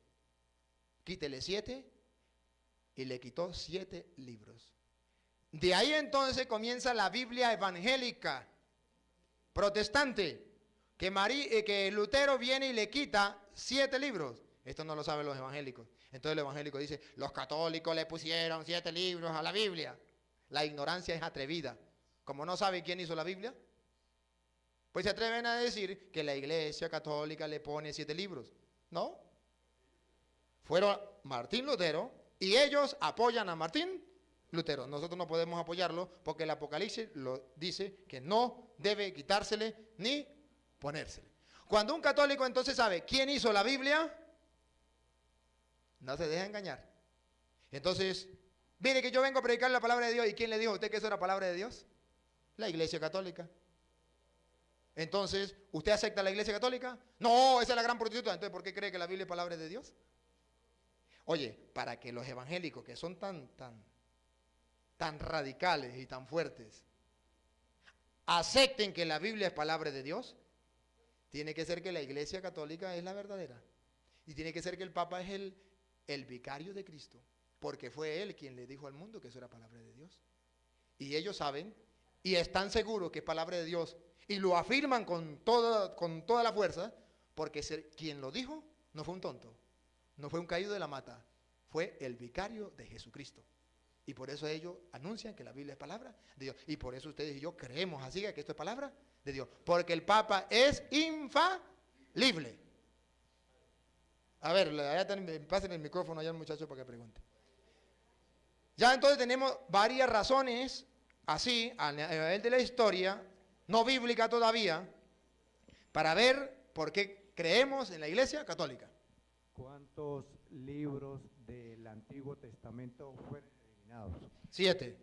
Quítele 7 y le quitó 7 libros. De ahí entonces comienza la Biblia evangélica, protestante, que Lutero viene y le quita 7 libros. Esto no lo saben los evangélicos. Entonces el evangélico dice, los católicos le pusieron 7 libros a la Biblia. La ignorancia es atrevida. Como no saben quién hizo la Biblia, pues se atreven a decir que la iglesia católica le pone 7 libros. No. Fueron Martín Lutero y ellos apoyan a Martín Lutero. Nosotros no podemos apoyarlo porque el Apocalipsis lo dice que no debe quitársele ni ponérsele. Cuando un católico entonces sabe quién hizo la Biblia, no se deja engañar. Entonces, mire que yo vengo a predicar la palabra de Dios. ¿Y quién le dijo a usted que eso era palabra de Dios? La Iglesia Católica. Entonces, ¿usted acepta la Iglesia Católica? No, esa es la gran prostituta. Entonces, ¿por qué cree que la Biblia es palabra de Dios? Oye, para que los evangélicos que son tan radicales y tan fuertes acepten que la Biblia es palabra de Dios, tiene que ser que la Iglesia Católica es la verdadera. Y tiene que ser que el Papa es el vicario de Cristo, porque fue él quien le dijo al mundo que eso era palabra de Dios. Y ellos saben y están seguros que es palabra de Dios y lo afirman con toda la fuerza, porque quien lo dijo no fue un tonto, no fue un caído de la mata, fue el vicario de Jesucristo. Y por eso ellos anuncian que la Biblia es palabra de Dios. Y por eso ustedes y yo creemos así que esto es palabra de Dios, porque el Papa es infalible. A ver, pasen el micrófono allá al muchacho para que pregunte. Ya entonces tenemos varias razones, así, a nivel de la historia, no bíblica todavía, para ver por qué creemos en la Iglesia Católica. ¿Cuántos libros del Antiguo Testamento fueron eliminados? 7.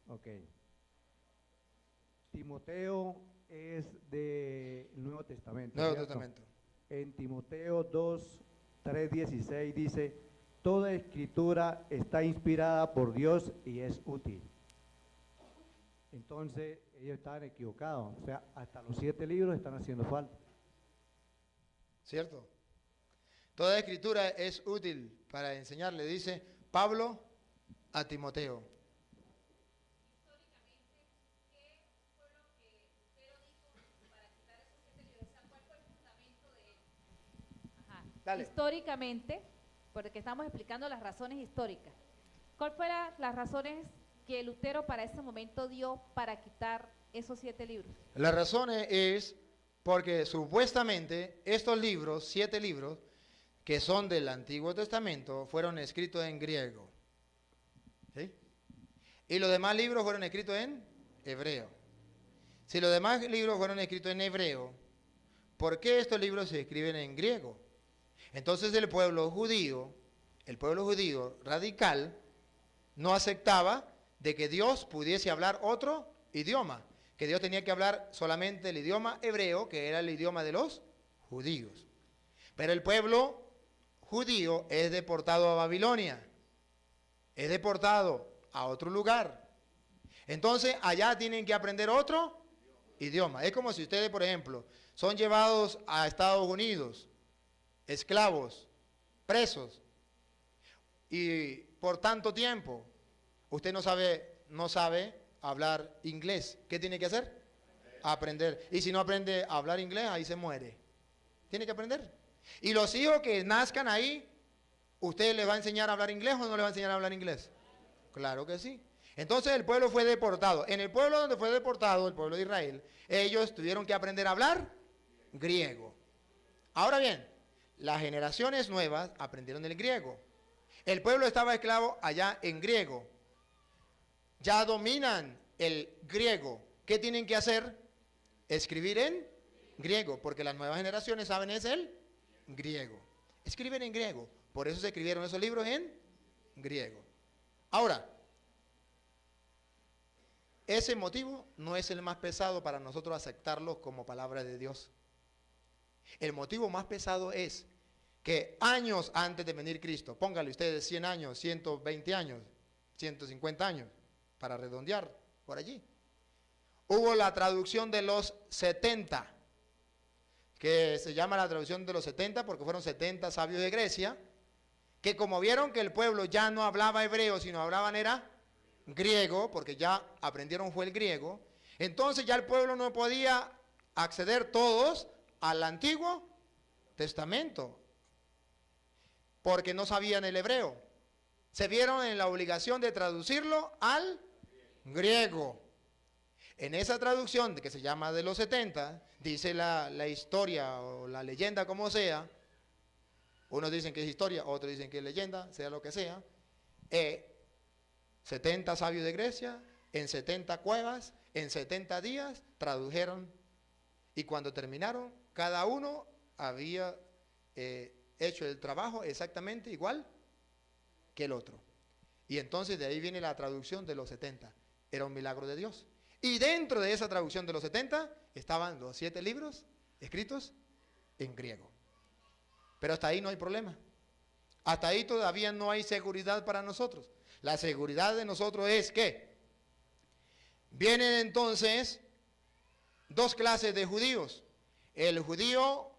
Ok. Timoteo es del Nuevo Testamento. Nuevo ¿cierto? Testamento. En Timoteo 2:3-16 dice, toda escritura está inspirada por Dios y es útil. Entonces, ellos estaban equivocados. O sea, hasta los 7 libros están haciendo falta. ¿Cierto? Toda escritura es útil para enseñarle, dice Pablo a Timoteo. Dale. Históricamente, porque estamos explicando las razones históricas, ¿cuál fueron las razones que Lutero para ese momento dio para quitar esos 7 libros? La razón es porque supuestamente estos libros, 7 libros, que son del Antiguo Testamento, fueron escritos en griego. ¿Sí? Y los demás libros fueron escritos en hebreo. Si los demás libros fueron escritos en hebreo, ¿por qué estos libros se escriben en griego? Entonces el pueblo judío radical, no aceptaba de que Dios pudiese hablar otro idioma, que Dios tenía que hablar solamente el idioma hebreo, que era el idioma de los judíos. Pero el pueblo judío es deportado a Babilonia, es deportado a otro lugar. Entonces allá tienen que aprender otro idioma. Es como si ustedes, por ejemplo, son llevados a Estados Unidos, esclavos, presos, y por tanto tiempo usted no sabe hablar inglés. ¿Qué tiene que hacer? Aprender. Y si no aprende a hablar inglés, ahí se muere. Tiene que aprender. Y los hijos que nazcan ahí, ¿usted les va a enseñar a hablar inglés o no les va a enseñar a hablar inglés? Claro que sí. Entonces el pueblo fue deportado. En el pueblo donde fue deportado, el pueblo de Israel, ellos tuvieron que aprender a hablar griego. Ahora bien, Las generaciones nuevas aprendieron el griego. El pueblo estaba esclavo allá en griego. Ya dominan el griego. ¿Qué tienen que hacer? Escribir en griego, porque las nuevas generaciones saben es el griego. Escriben en griego. Por eso se escribieron esos libros en griego. Ahora, ese motivo no es el más pesado para nosotros aceptarlo como palabra de Dios. El motivo más pesado es que años antes de venir Cristo, póngale ustedes 100 años, 120 años, 150 años, para redondear por allí, hubo la traducción de los 70, que se llama la traducción de los 70 porque fueron 70 sabios de Grecia, que como vieron que el pueblo ya no hablaba hebreo, sino hablaban era griego, porque ya aprendieron fue el griego, entonces ya el pueblo no podía acceder todos al Antiguo Testamento, porque no sabían el hebreo. Se vieron en la obligación de traducirlo al griego. En esa traducción, que se llama de los 70, dice la historia o la leyenda como sea, unos dicen que es historia, otros dicen que es leyenda, sea lo que sea, 70 sabios de Grecia, en 70 cuevas, en 70 días, tradujeron, y cuando terminaron, cada uno había hecho el trabajo exactamente igual que el otro. Y entonces de ahí viene la traducción de los 70. Era un milagro de Dios. Y dentro de esa traducción de los 70 estaban los 7 libros escritos en griego. Pero hasta ahí no hay problema. Hasta ahí todavía no hay seguridad para nosotros. La seguridad de nosotros es que vienen entonces dos clases de judíos. El judío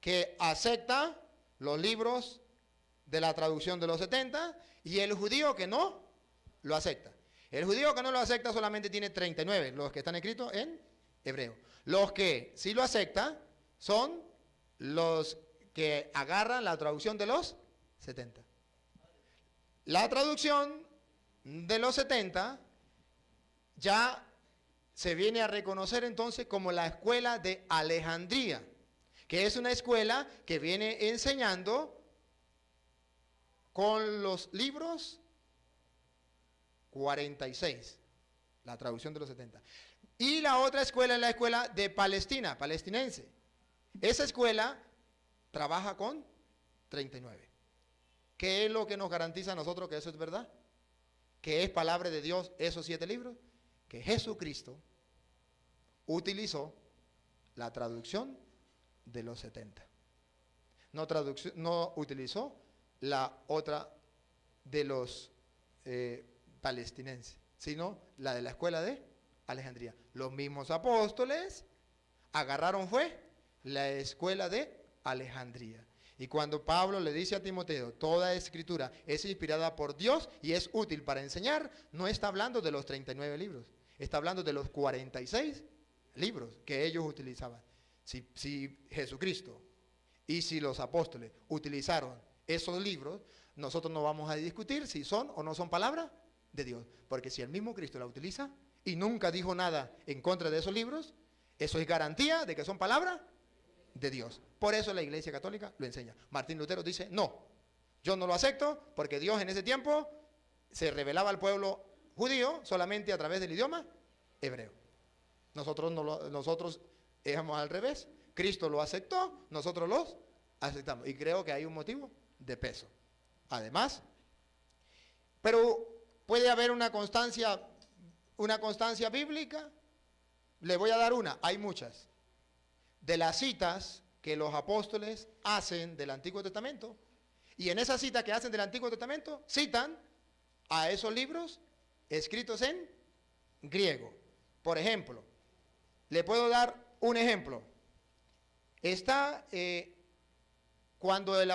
que acepta los libros de la traducción de los 70 y el judío que no lo acepta. El judío que no lo acepta solamente tiene 39, los que están escritos en hebreo. Los que sí lo aceptan son los que agarran la traducción de los 70. La traducción de los 70 ya se viene a reconocer entonces como la escuela de Alejandría, que es una escuela que viene enseñando con los libros 46, la traducción de los 70. Y la otra escuela es la escuela de Palestina, palestinense. Esa escuela trabaja con 39. ¿Qué es lo que nos garantiza a nosotros que eso es verdad? Que es palabra de Dios esos 7 libros. Que Jesucristo utilizó la traducción de los 70. No utilizó la otra de los palestinenses, sino la de la escuela de Alejandría. Los mismos apóstoles agarraron fue la escuela de Alejandría. Y cuando Pablo le dice a Timoteo, toda escritura es inspirada por Dios y es útil para enseñar, no está hablando de los 39 libros, está hablando de los 46 libros que ellos utilizaban. Si Jesucristo y si los apóstoles utilizaron esos libros, nosotros no vamos a discutir si son o no son palabra de Dios. Porque si el mismo Cristo la utiliza y nunca dijo nada en contra de esos libros, eso es garantía de que son palabra de Dios. Por eso la Iglesia Católica lo enseña. Martín Lutero dice, no, yo no lo acepto porque Dios en ese tiempo se revelaba al pueblo judío solamente a través del idioma hebreo. Nosotros éramos al revés. Cristo lo aceptó, nosotros los aceptamos. Y creo que hay un motivo de peso. Además, pero puede haber una constancia bíblica. Le voy a dar una, hay muchas. De las citas que los apóstoles hacen del Antiguo Testamento, y en esa cita que hacen del Antiguo Testamento, citan a esos libros escritos en griego. Por ejemplo, le puedo dar un ejemplo. Está cuando el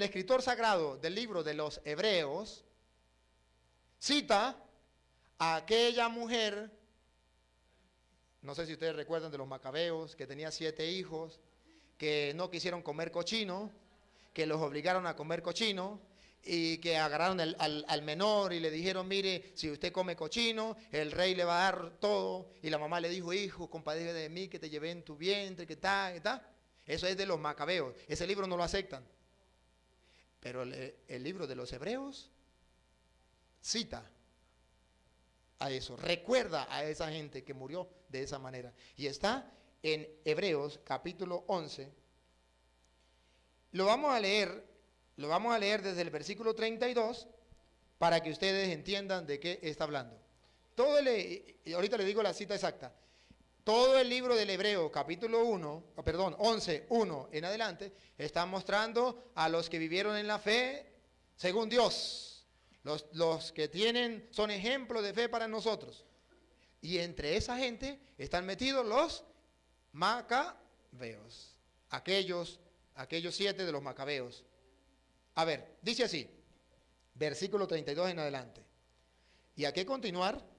escritor sagrado del libro de los Hebreos cita a aquella mujer, no sé si ustedes recuerdan de los macabeos, que tenía 7 hijos, que no quisieron comer cochino, que los obligaron a comer cochino, y que agarraron al menor y le dijeron, mire, si usted come cochino, el rey le va a dar todo. Y la mamá le dijo, hijo, compadece de mí, que te llevé en tu vientre, que tal, que tal. Eso es de los macabeos. Ese libro no lo aceptan. Pero el libro de los hebreos cita a eso, recuerda a esa gente que murió de esa manera. Y está en Hebreos capítulo 11. Lo vamos a leer desde el versículo 32 para que ustedes entiendan de qué está hablando. Ahorita les digo la cita exacta. Todo el libro del Hebreo, capítulo 11, 1 en adelante, está mostrando a los que vivieron en la fe según Dios. Los que son ejemplos de fe para nosotros. Y entre esa gente están metidos los macabeos. Aquellos 7 de los macabeos. A ver, dice así, versículo 32 en adelante. ¿Y a qué continuar?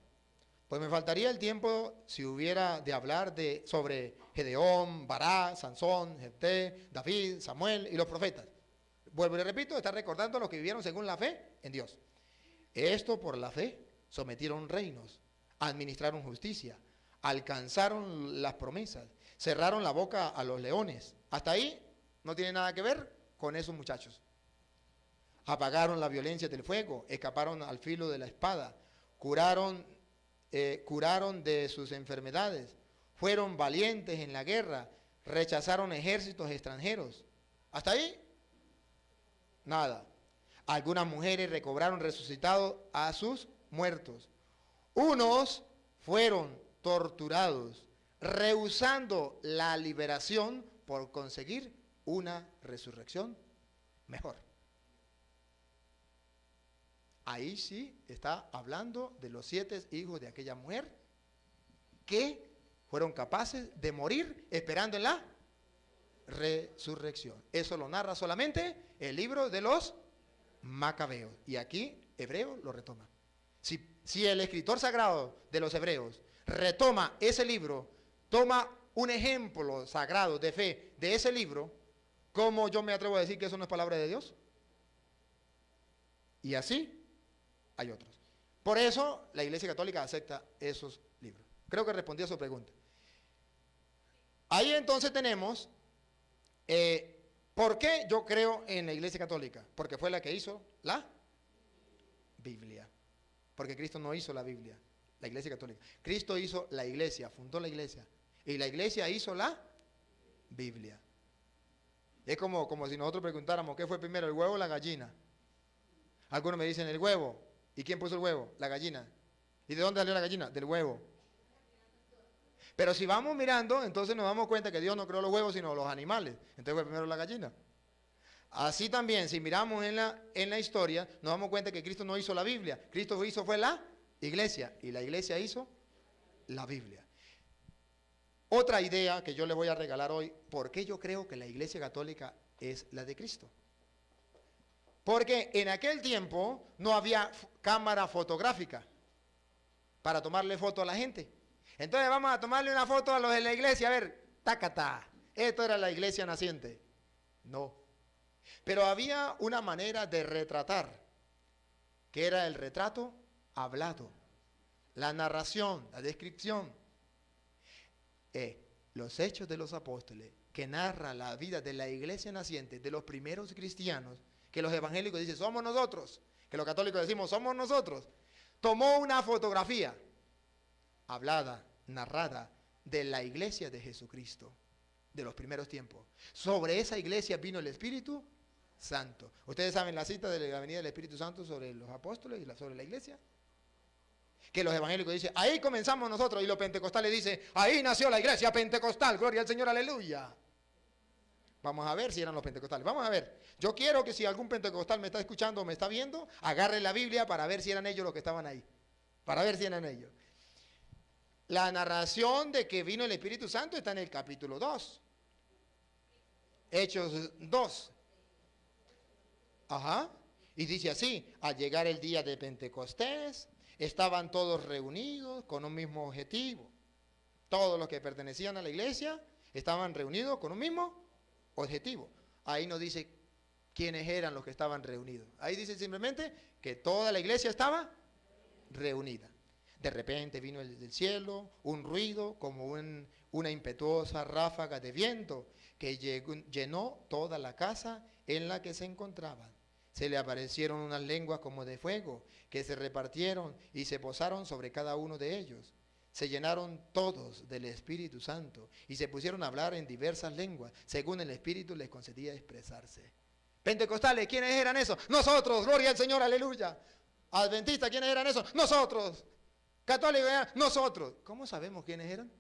Pues me faltaría el tiempo si hubiera de hablar sobre Gedeón, Bará, Sansón, Jefté, David, Samuel y los profetas. Vuelvo y le repito, está recordando a los que vivieron según la fe en Dios. Esto por la fe sometieron reinos, administraron justicia, alcanzaron las promesas, cerraron la boca a los leones. Hasta ahí no tiene nada que ver con esos muchachos. Apagaron la violencia del fuego, escaparon al filo de la espada, curaron de sus enfermedades, fueron valientes en la guerra, rechazaron ejércitos extranjeros. ¿Hasta ahí? Nada. Algunas mujeres recobraron resucitados a sus muertos. Unos fueron torturados, rehusando la liberación por conseguir una resurrección mejor. Ahí sí está hablando de los 7 hijos de aquella mujer que fueron capaces de morir esperando en la resurrección. Eso lo narra solamente el libro de los macabeos. Y aquí Hebreo lo retoma. Si el escritor sagrado de los hebreos retoma ese libro, toma un ejemplo sagrado de fe de ese libro, ¿cómo yo me atrevo a decir que eso no es palabra de Dios? Y así hay otros. Por eso la Iglesia Católica acepta esos libros. Creo que respondí a su pregunta. Ahí entonces tenemos ¿por qué yo creo en la Iglesia Católica? Porque fue la que hizo la Biblia. Porque Cristo no hizo la Biblia, la Iglesia Católica. Cristo hizo la Iglesia, fundó la Iglesia. Y la Iglesia hizo la Biblia. Es como si nosotros preguntáramos, ¿qué fue primero, el huevo o la gallina? Algunos me dicen el huevo. ¿Y quién puso el huevo? La gallina. ¿Y de dónde salió la gallina? Del huevo. Pero si vamos mirando, entonces nos damos cuenta que Dios no creó los huevos, sino los animales. Entonces fue primero la gallina. Así también, si miramos en la historia, nos damos cuenta que Cristo no hizo la Biblia. Cristo fue la Iglesia. Y la Iglesia hizo la Biblia. Otra idea que yo les voy a regalar hoy, ¿por qué yo creo que la Iglesia Católica es la de Cristo? Porque en aquel tiempo no había cámara fotográfica para tomarle foto a la gente. Entonces vamos a tomarle una foto a los de la iglesia, a ver, tacata, esto era la iglesia naciente. No. Pero había una manera de retratar, que era el retrato hablado, la narración, la descripción. Los hechos de los apóstoles, que narra la vida de la iglesia naciente, de los primeros cristianos, que los evangélicos dicen, somos nosotros, que los católicos decimos, somos nosotros. Tomó una fotografía hablada, narrada, de la iglesia de Jesucristo, de los primeros tiempos. Sobre esa iglesia vino el Espíritu Santo. ¿Ustedes saben la cita de la venida del Espíritu Santo sobre los apóstoles y sobre la iglesia? Que los evangélicos dicen, ahí comenzamos nosotros, y los pentecostales dicen, ahí nació la iglesia pentecostal, gloria al Señor, aleluya. Vamos a ver si eran los pentecostales, vamos a ver. Yo quiero que si algún pentecostal me está escuchando o me está viendo, agarre la Biblia para ver si eran ellos los que estaban ahí, para ver si eran ellos. La narración de que vino el Espíritu Santo está en el capítulo 2. Hechos 2. Ajá. Y dice así, al llegar el día de Pentecostés, estaban todos reunidos con un mismo objetivo. Todos los que pertenecían a la iglesia estaban reunidos con un mismo objetivo. Ahí no dice quiénes eran los que estaban reunidos. Ahí dice simplemente que toda la iglesia estaba reunida. De repente vino del cielo un ruido como una impetuosa ráfaga de viento que llenó toda la casa en la que se encontraban. Se le aparecieron unas lenguas como de fuego que se repartieron y se posaron sobre cada uno de ellos. Se llenaron todos del Espíritu Santo y se pusieron a hablar en diversas lenguas, según el Espíritu les concedía expresarse. Pentecostales, ¿quiénes eran esos? Nosotros, gloria al Señor, aleluya. Adventistas, ¿quiénes eran esos? Nosotros. Católicos, nosotros. ¿Cómo sabemos quiénes eran?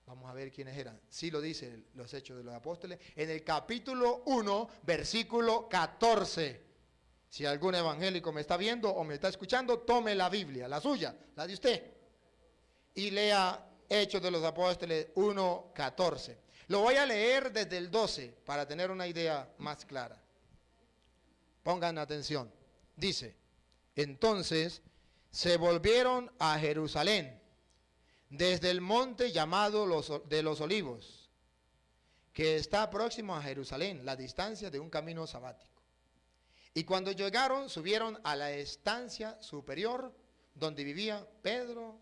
Vamos a ver quiénes eran. Sí lo dicen los Hechos de los Apóstoles. En el capítulo 1, versículo 14. Si algún evangélico me está viendo o me está escuchando, tome la Biblia, la suya, la de usted. Y lea Hechos de los Apóstoles 1, 14. Lo voy a leer desde el 12 para tener una idea más clara. Pongan atención. Dice, entonces se volvieron a Jerusalén desde el monte llamado de los Olivos, que está próximo a Jerusalén, la distancia de un camino sabático. Y cuando llegaron, subieron a la estancia superior, donde vivían Pedro,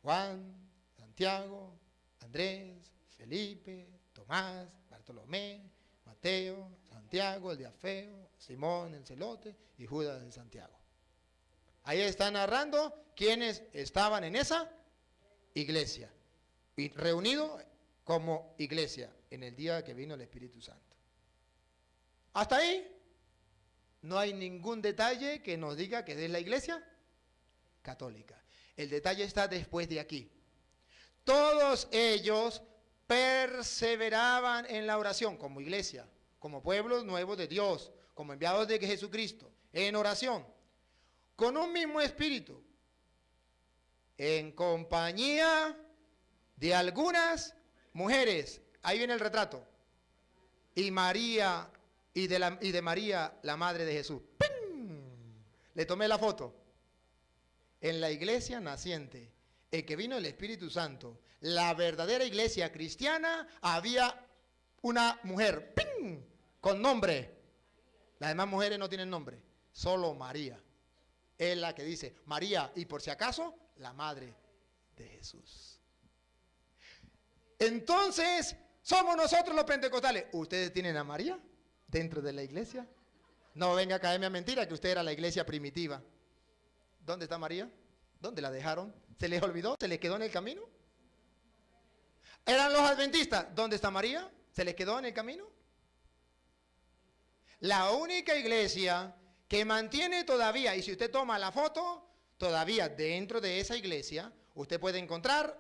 Juan, Santiago, Andrés, Felipe, Tomás, Bartolomé, Mateo, Santiago, el de Alfeo, Simón, el celote, y Judas de Santiago. Ahí está narrando quiénes estaban en esa iglesia, y reunidos como iglesia en el día que vino el Espíritu Santo. Hasta ahí no hay ningún detalle que nos diga que es la iglesia católica. El detalle está después de aquí. Todos ellos perseveraban en la oración como iglesia, como pueblo nuevo de Dios, como enviados de Jesucristo, en oración, con un mismo espíritu, en compañía de algunas mujeres. Ahí viene el retrato. Y María, y de María, la madre de Jesús. ¡Pum! Le tomé la foto. En la iglesia naciente, en que vino el Espíritu Santo, la verdadera iglesia cristiana, había una mujer, ¡pum!, con nombre. Las demás mujeres no tienen nombre, solo María. Es la que dice María, y por si acaso, la madre de Jesús. Entonces, somos nosotros los pentecostales. ¿Ustedes tienen a María dentro de la iglesia? No venga a caerme a mentira que usted era la iglesia primitiva. ¿Dónde está María? ¿Dónde la dejaron? ¿Se les olvidó? ¿Se les quedó en el camino? ¿Eran los adventistas? ¿Dónde está María? ¿Se les quedó en el camino? La única iglesia que mantiene todavía, y si usted toma la foto, todavía dentro de esa iglesia, usted puede encontrar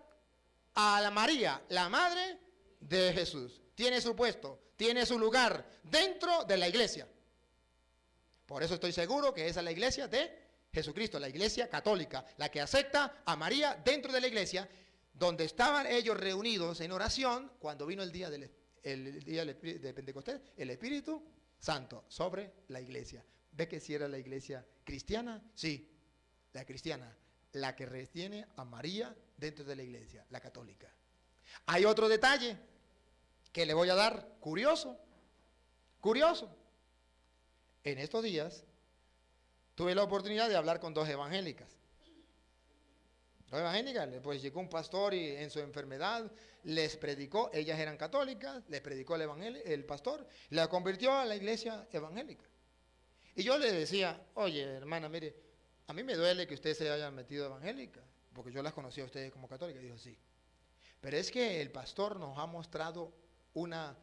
a la María, la madre de Jesús. Tiene su puesto, tiene su lugar dentro de la iglesia. Por eso estoy seguro que esa es la iglesia de Jesucristo, la iglesia católica, la que acepta a María dentro de la iglesia, donde estaban ellos reunidos en oración cuando vino el día de Pentecostés, el Espíritu Santo sobre la iglesia. ¿Ve que si era la iglesia cristiana? Sí, la cristiana, la que retiene a María dentro de la iglesia, la católica. Hay otro detalle que le voy a dar, curioso. En estos días tuve la oportunidad de hablar con dos evangélicas. Pues llegó un pastor y en su enfermedad les predicó, ellas eran católicas, les predicó el pastor, la convirtió a la iglesia evangélica. Y yo le decía, oye hermana, mire, a mí me duele que usted se haya metido evangélica, porque yo las conocí a ustedes como católicas. Y dijo, sí, pero es que el pastor nos ha mostrado una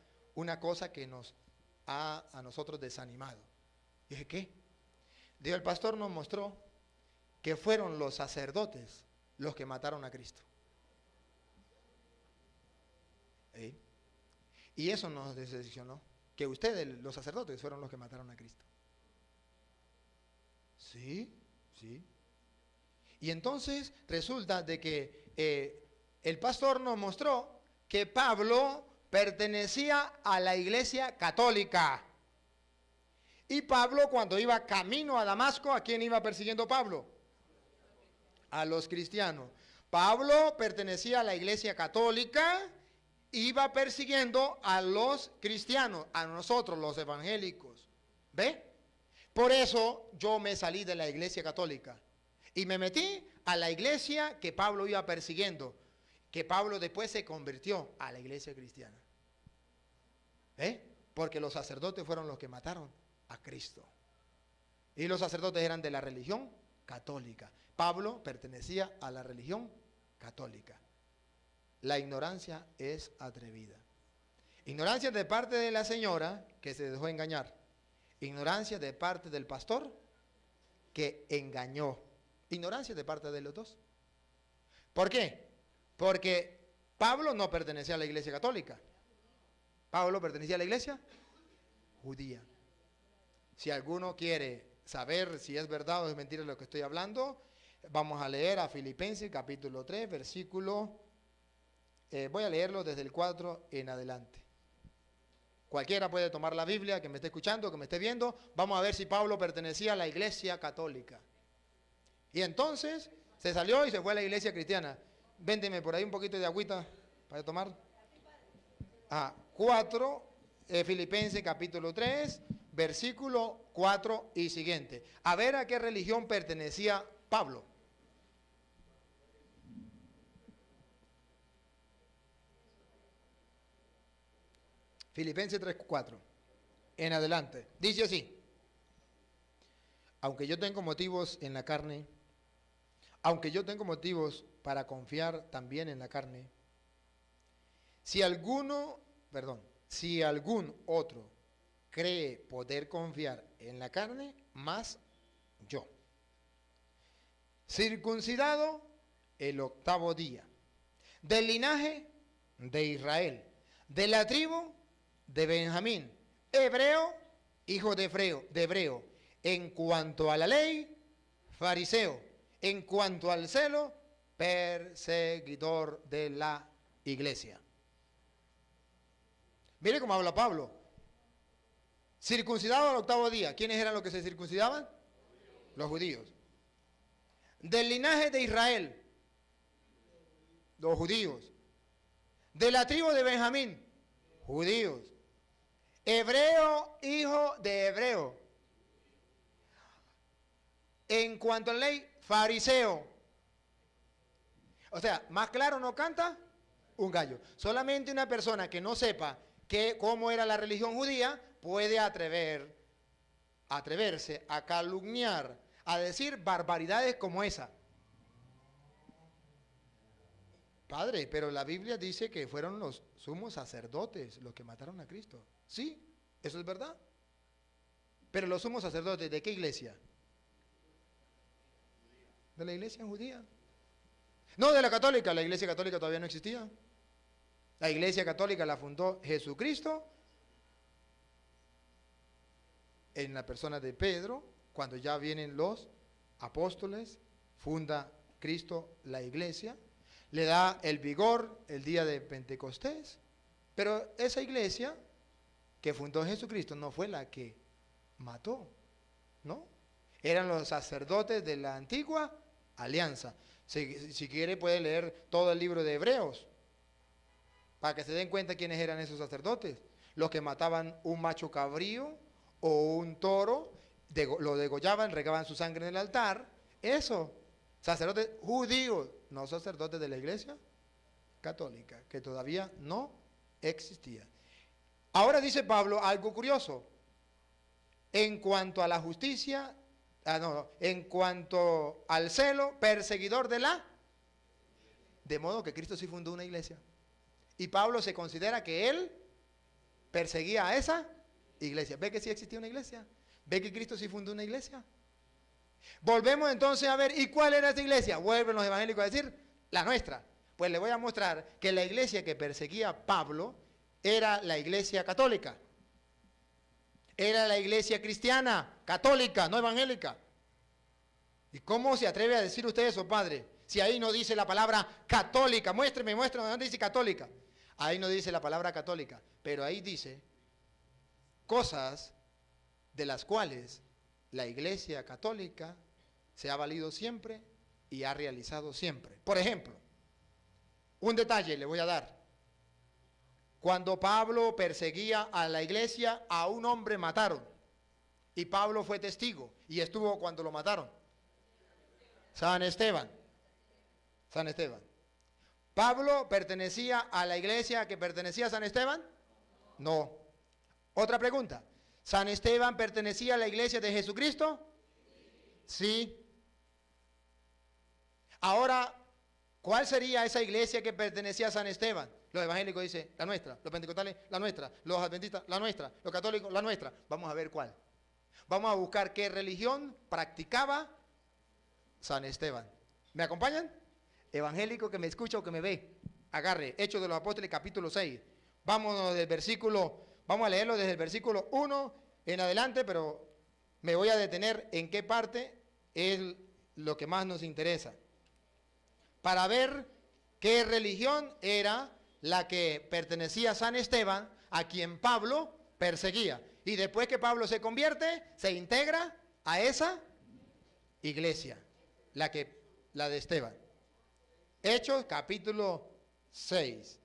cosa que nos ha a nosotros desanimado. Dije, ¿qué? Dijo, el pastor nos mostró que fueron los sacerdotes los que mataron a Cristo. ¿Sí? Y eso nos decepcionó, que ustedes, los sacerdotes, fueron los que mataron a Cristo. Sí. Y entonces resulta de que el pastor nos mostró que Pablo pertenecía a la iglesia católica. Y Pablo, cuando iba camino a Damasco, ¿a quién iba persiguiendo Pablo? A los cristianos. Pablo pertenecía a la iglesia católica, iba persiguiendo a los cristianos, a nosotros los evangélicos. ¿Ve? Por eso yo me salí de la iglesia católica y me metí a la iglesia que Pablo iba persiguiendo, que Pablo después se convirtió a la iglesia cristiana. Porque los sacerdotes fueron los que mataron a Cristo. Y los sacerdotes eran de la religión católica. Pablo pertenecía a la religión católica. La ignorancia es atrevida. Ignorancia de parte de la señora que se dejó engañar. Ignorancia de parte del pastor que engañó. Ignorancia de parte de los dos. ¿Por qué? Porque Pablo no pertenecía a la iglesia católica. Pablo pertenecía a la iglesia judía. Si alguno quiere saber si es verdad o es mentira lo que estoy hablando, vamos a leer a Filipenses capítulo 3, versículo, voy a leerlo desde el 4 en adelante. Cualquiera puede tomar la Biblia, que me esté escuchando, que me esté viendo. Vamos a ver si Pablo pertenecía a la iglesia católica. Y entonces se salió y se fue a la iglesia cristiana. Véndeme por ahí un poquito de agüita para tomar. 4, Filipenses capítulo 3, versículo 4 y siguiente. A ver a qué religión pertenecía Pablo. Filipenses 3, 4 en adelante. Dice así: aunque yo tengo motivos en la carne, aunque yo tengo motivos para confiar también en la carne, si algún otro cree poder confiar en la carne, más yo. Circuncidado el 8º día, del linaje de Israel, de la tribu de Benjamín, hebreo, hijo de hebreo, en cuanto a la ley, fariseo, en cuanto al celo, perseguidor de la iglesia. Mire cómo habla Pablo. Circuncidado al 8º día. ¿Quiénes eran los que se circuncidaban? Los judíos. Del linaje de Israel, los judíos. De la tribu de Benjamín, judíos. Hebreo, hijo de hebreo. En cuanto a la ley, fariseo. O sea, más claro no canta un gallo. Solamente una persona que no sepa cómo era la religión judía puede atreverse a calumniar, a decir barbaridades como esa. Padre, pero la Biblia dice que fueron los sumos sacerdotes los que mataron a Cristo. Sí, eso es verdad. Pero los sumos sacerdotes, ¿de qué iglesia? De la iglesia judía. No de la católica, la iglesia católica todavía no existía. La iglesia católica la fundó Jesucristo en la persona de Pedro. Cuando ya vienen los apóstoles, funda Cristo la iglesia, le da el vigor el día de Pentecostés. Pero esa iglesia que fundó Jesucristo no fue la que mató, ¿no? Eran los sacerdotes de la antigua alianza. Si quiere puede leer todo el libro de Hebreos para que se den cuenta quiénes eran esos sacerdotes. Los que mataban un macho cabrío o un toro, lo degollaban, regaban su sangre en el altar. Eso, sacerdotes judíos, no sacerdotes de la iglesia católica, que todavía no existía. Ahora dice Pablo algo curioso. En cuanto a la justicia, en cuanto al celo, perseguidor de la... De modo que Cristo sí fundó una iglesia. Y Pablo se considera que él perseguía a esa iglesia. ¿Ve que sí existía una iglesia? ¿Ve que Cristo sí fundó una iglesia? Volvemos entonces a ver, ¿y cuál era esta iglesia? Vuelven los evangélicos a decir, la nuestra. Pues le voy a mostrar que la iglesia que perseguía Pablo era la iglesia católica. Era la iglesia cristiana, católica, no evangélica. ¿Y cómo se atreve a decir usted eso, padre? Si ahí no dice la palabra católica. Muéstreme dónde dice católica. Ahí no dice la palabra católica, pero ahí dice cosas de las cuales la iglesia católica se ha valido siempre y ha realizado siempre. Por ejemplo, un detalle le voy a dar. Cuando Pablo perseguía a la iglesia, a un hombre mataron. Y Pablo fue testigo y estuvo cuando lo mataron. San Esteban. San Esteban. ¿Pablo pertenecía a la iglesia que pertenecía a San Esteban? No. Otra pregunta. ¿San Esteban pertenecía a la iglesia de Jesucristo? Sí. Ahora, ¿cuál sería esa iglesia que pertenecía a San Esteban? Los evangélicos dicen, la nuestra. Los pentecostales, la nuestra. Los adventistas, la nuestra. Los católicos, la nuestra. Vamos a ver cuál. Vamos a buscar qué religión practicaba San Esteban. ¿Me acompañan? Evangélico que me escucha o que me ve, agarre, Hechos de los Apóstoles capítulo 6. Vamos a leerlo desde el versículo 1 en adelante, pero me voy a detener en qué parte es lo que más nos interesa. Para ver qué religión era la que pertenecía a San Esteban, a quien Pablo perseguía. Y después que Pablo se convierte, se integra a esa iglesia, la de Esteban. Hechos capítulo 6.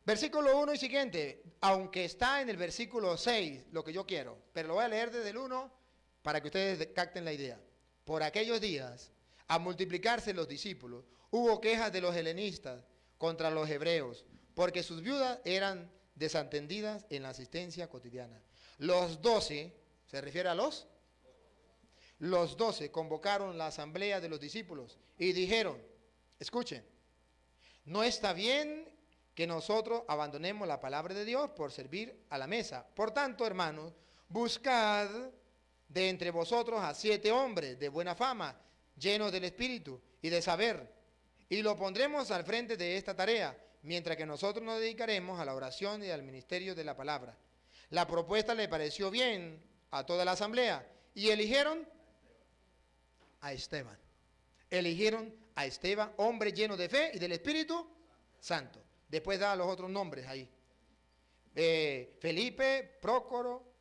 Versículo 1 y siguiente, aunque está en el versículo 6 lo que yo quiero, pero lo voy a leer desde el 1 para que ustedes capten la idea. Por aquellos días, a multiplicarse los discípulos, hubo quejas de los helenistas contra los hebreos, porque sus viudas eran desatendidas en la asistencia cotidiana. Los 12, ¿se refiere a los? Los 12 convocaron la asamblea de los discípulos y dijeron, escuchen, no está bien que nosotros abandonemos la palabra de Dios por servir a la mesa. Por tanto, hermanos, buscad de entre vosotros a 7 hombres de buena fama, llenos del Espíritu y de saber, y lo pondremos al frente de esta tarea, mientras que nosotros nos dedicaremos a la oración y al ministerio de la palabra. La propuesta le pareció bien a toda la asamblea y eligieron a Esteban. Eligieron a Esteban, hombre lleno de fe y del Espíritu Santo. Después da los otros nombres ahí. Felipe, Prócoro,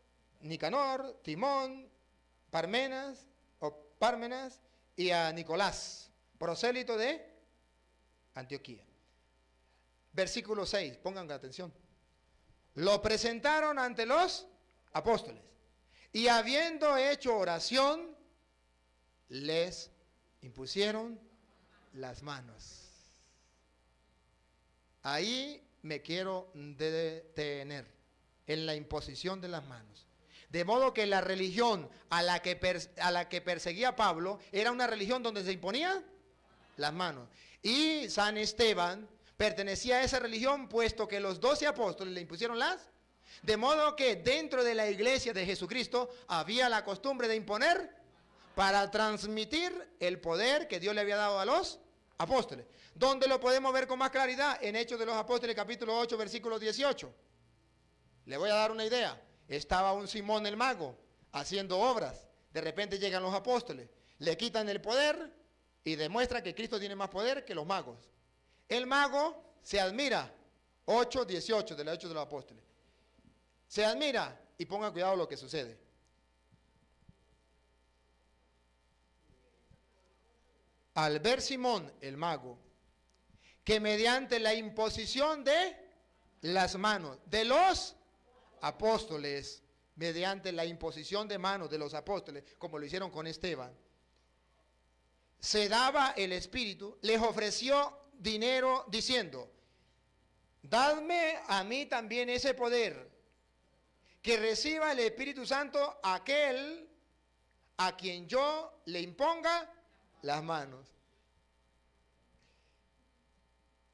Nicanor, Timón, Parmenas y a Nicolás, prosélito de Antioquía. Versículo 6, pongan atención. Lo presentaron ante los apóstoles y habiendo hecho oración, les impusieron las manos. Ahí me quiero detener, en la imposición de las manos. De modo que la religión a la que perseguía Pablo era una religión donde se imponía las manos. Y San Esteban pertenecía a esa religión, puesto que los 12 apóstoles le impusieron las. De modo que dentro de la iglesia de Jesucristo había la costumbre de imponer para transmitir el poder que Dios le había dado a los apóstoles. ¿Dónde lo podemos ver con más claridad? En Hechos de los Apóstoles capítulo 8, versículo 18. Le voy a dar una idea. Estaba un Simón el mago haciendo obras. De repente llegan los apóstoles, le quitan el poder y demuestra que Cristo tiene más poder que los magos. El mago se admira. 8, 18 de los Hechos de los Apóstoles. Se admira y pongan cuidado lo que sucede. Al ver Simón el mago, que mediante la imposición de las manos de los apóstoles, mediante la imposición de manos de los apóstoles, como lo hicieron con Esteban, se daba el Espíritu, les ofreció dinero diciendo, dadme a mí también ese poder, que reciba el Espíritu Santo aquel a quien yo le imponga las manos.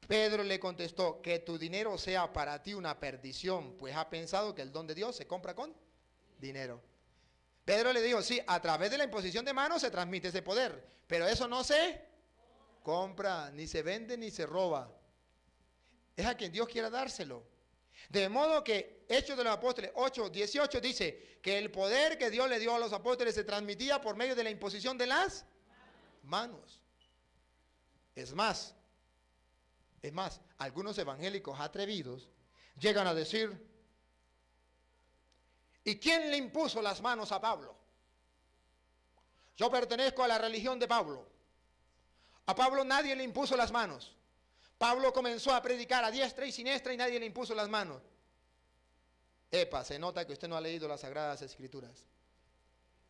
Pedro le contestó, que tu dinero sea para ti una perdición, pues ha pensado que el don de Dios se compra con dinero. Pedro le dijo, sí, a través de la imposición de manos se transmite ese poder, pero eso no se compra, ni se vende, ni se roba. Es a quien Dios quiera dárselo. De modo que Hechos de los Apóstoles 8, 18 dice que el poder que Dios le dio a los apóstoles se transmitía por medio de la imposición de las manos. Es más, algunos evangélicos atrevidos llegan a decir, ¿y quién le impuso las manos a Pablo? Yo pertenezco a la religión de Pablo. A Pablo nadie le impuso las manos. Pablo comenzó a predicar a diestra y siniestra y nadie le impuso las manos. Epa, se nota que usted no ha leído las Sagradas Escrituras.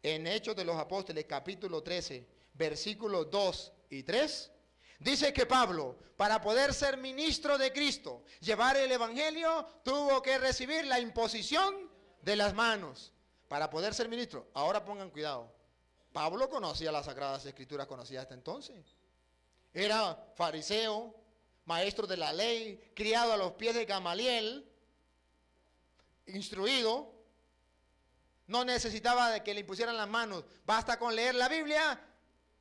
En Hechos de los Apóstoles, capítulo 13, versículos 2 y 3, dice que Pablo, para poder ser ministro de Cristo, llevar el evangelio, tuvo que recibir la imposición de las manos para poder ser ministro. Ahora pongan cuidado. Pablo conocía las Sagradas Escrituras, conocía hasta entonces. Era fariseo, maestro de la ley, criado a los pies de Gamaliel, instruido. No necesitaba de que le impusieran las manos. Basta con leer la Biblia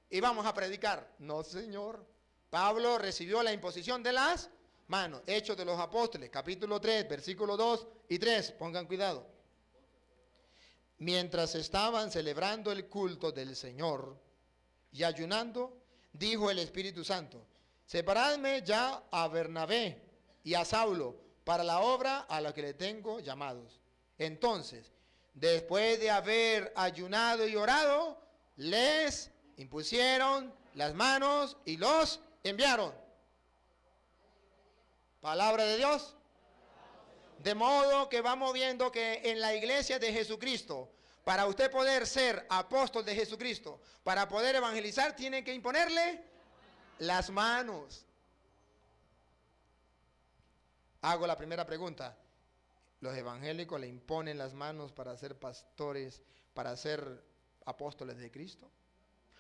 y vamos a predicar. No, señor. Pablo recibió la imposición de las manos. Hechos de los Apóstoles, capítulo 3, versículos 2 y 3. Pongan cuidado. Mientras estaban celebrando el culto del Señor y ayunando, dijo el Espíritu Santo: separadme ya a Bernabé y a Saulo para la obra a la que le tengo llamados. Entonces, después de haber ayunado y orado, les impusieron las manos y los enviaron. Palabra de Dios. De modo que vamos viendo que en la iglesia de Jesucristo, para usted poder ser apóstol de Jesucristo, para poder evangelizar, tiene que imponerle las manos. Hago la primera pregunta. ¿Los evangélicos le imponen las manos para ser pastores, para ser apóstoles de Cristo?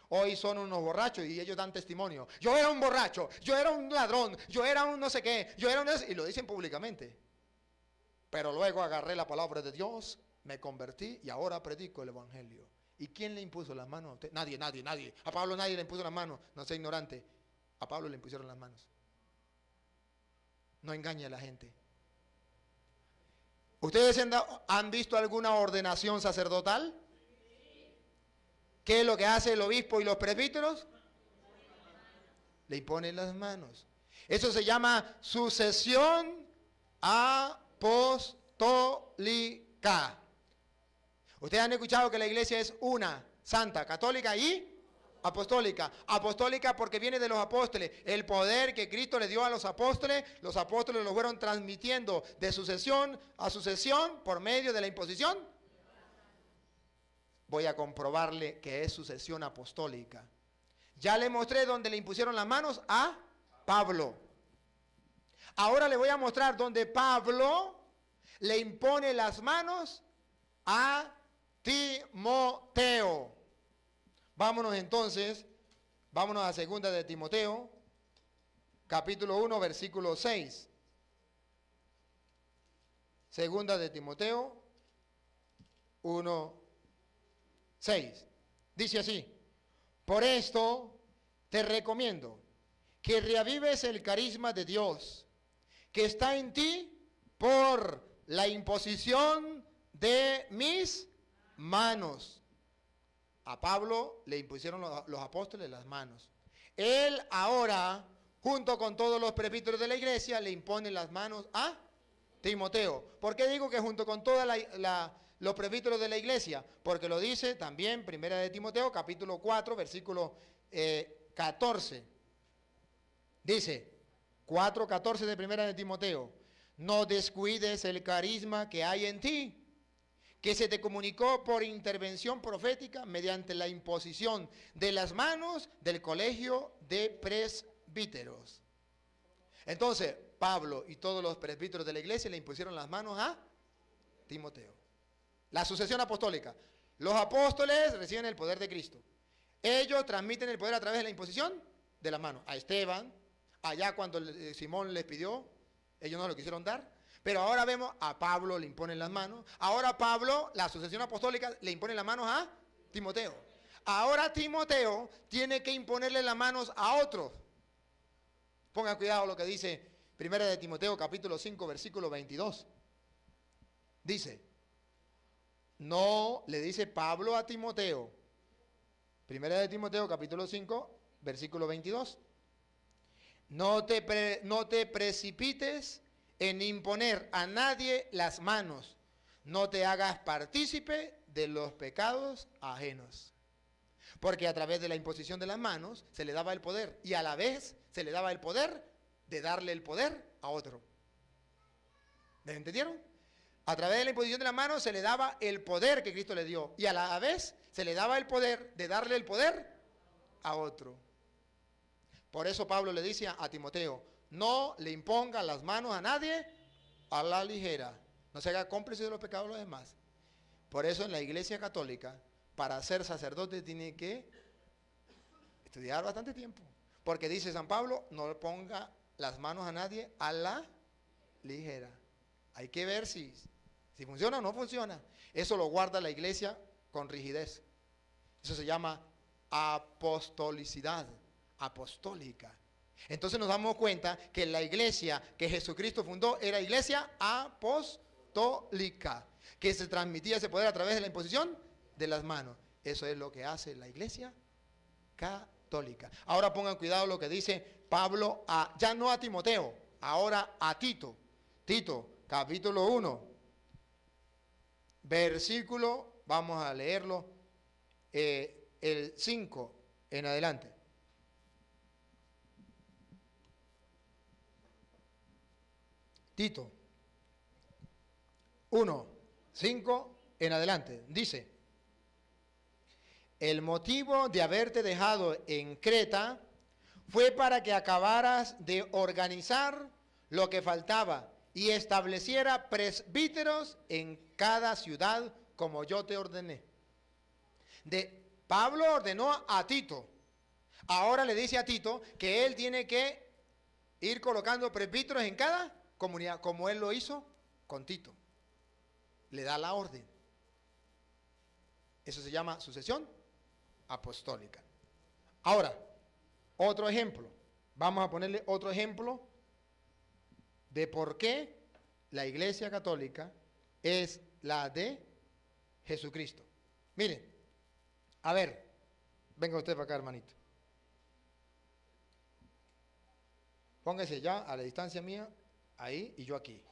Hoy son unos borrachos y ellos dan testimonio. Yo era un borracho, yo era un ladrón, yo era un no sé qué, yo era un... Y lo dicen públicamente. Pero luego agarré la palabra de Dios, me convertí y ahora predico el evangelio. ¿Y quién le impuso las manos a usted? Nadie. A Pablo nadie le impuso las manos, no sea ignorante. A Pablo le impusieron las manos. No engañe a la gente. ¿Ustedes han visto alguna ordenación sacerdotal? ¿Qué es lo que hace el obispo y los presbíteros? Le imponen las manos. Eso se llama sucesión apostólica. Ustedes han escuchado que la iglesia es una, santa, católica y apostólica. Apostólica porque viene de los apóstoles. El poder que Cristo le dio a los apóstoles lo fueron transmitiendo de sucesión a sucesión por medio de la imposición. Voy a comprobarle que es sucesión apostólica. Ya le mostré donde le impusieron las manos a Pablo. Ahora le voy a mostrar donde Pablo le impone las manos a Timoteo. Vámonos entonces, vámonos a 2 de Timoteo, capítulo 1, versículo 6. 2 de Timoteo 1, 6. Dice así: por esto te recomiendo que reavives el carisma de Dios que está en ti por la imposición de mis manos. A Pablo le impusieron los apóstoles las manos. Él ahora, junto con todos los presbíteros de la iglesia, le impone las manos a Timoteo. ¿Por qué digo que junto con todos los presbíteros de la iglesia? Porque lo dice también 1 de Timoteo, capítulo 4, versículo 14. Dice, 4:14 de 1 de Timoteo: no descuides el carisma que hay en ti, que se te comunicó por intervención profética mediante la imposición de las manos del colegio de presbíteros. Entonces, Pablo y todos los presbíteros de la iglesia le impusieron las manos a Timoteo. La sucesión apostólica. Los apóstoles reciben el poder de Cristo. Ellos transmiten el poder a través de la imposición de las manos. A Esteban, allá cuando Simón les pidió, ellos no lo quisieron dar. Pero ahora vemos a Pablo le imponen las manos. Ahora Pablo, la sucesión apostólica, le impone las manos a Timoteo. Ahora Timoteo tiene que imponerle las manos a otros. Pongan cuidado lo que dice 1 de Timoteo capítulo 5 versículo 22. Dice, no, le dice Pablo a Timoteo. 1 de Timoteo capítulo 5 versículo 22. No te precipites en imponer a nadie las manos, no te hagas partícipe de los pecados ajenos. Porque a través de la imposición de las manos se le daba el poder y a la vez se le daba el poder de darle el poder a otro. ¿Me entendieron? A través de la imposición de las manos se le daba el poder que Cristo le dio. Y a la vez se le daba el poder de darle el poder a otro. Por eso Pablo le dice a Timoteo, no le imponga las manos a nadie a la ligera. No se haga cómplice de los pecados de los demás. Por eso en la Iglesia Católica, para ser sacerdote tiene que estudiar bastante tiempo. Porque dice San Pablo, no le ponga las manos a nadie a la ligera. Hay que ver si funciona o no funciona. Eso lo guarda la Iglesia con rigidez. Eso se llama apostolicidad, apostólica. Entonces nos damos cuenta que la iglesia que Jesucristo fundó era iglesia apostólica, que se transmitía ese poder a través de la imposición de las manos. Eso es lo que hace la iglesia católica. Ahora pongan cuidado lo que dice Pablo, ya no a Timoteo, ahora a Tito. Tito, capítulo 1, versículo, vamos a leerlo, el 5 en adelante. Tito 1, 5 en adelante. Dice, el motivo de haberte dejado en Creta fue para que acabaras de organizar lo que faltaba y estableciera presbíteros en cada ciudad como yo te ordené. Pablo ordenó a Tito. Ahora le dice a Tito que él tiene que ir colocando presbíteros en cada comunidad, como él lo hizo con Tito. Le da la orden. Eso se llama sucesión apostólica. Ahora, otro ejemplo. Vamos a ponerle otro ejemplo de por qué la Iglesia Católica es la de Jesucristo. Miren, a ver, venga usted para acá, hermanito. Póngase ya a la distancia mía, ahí y yo aquí.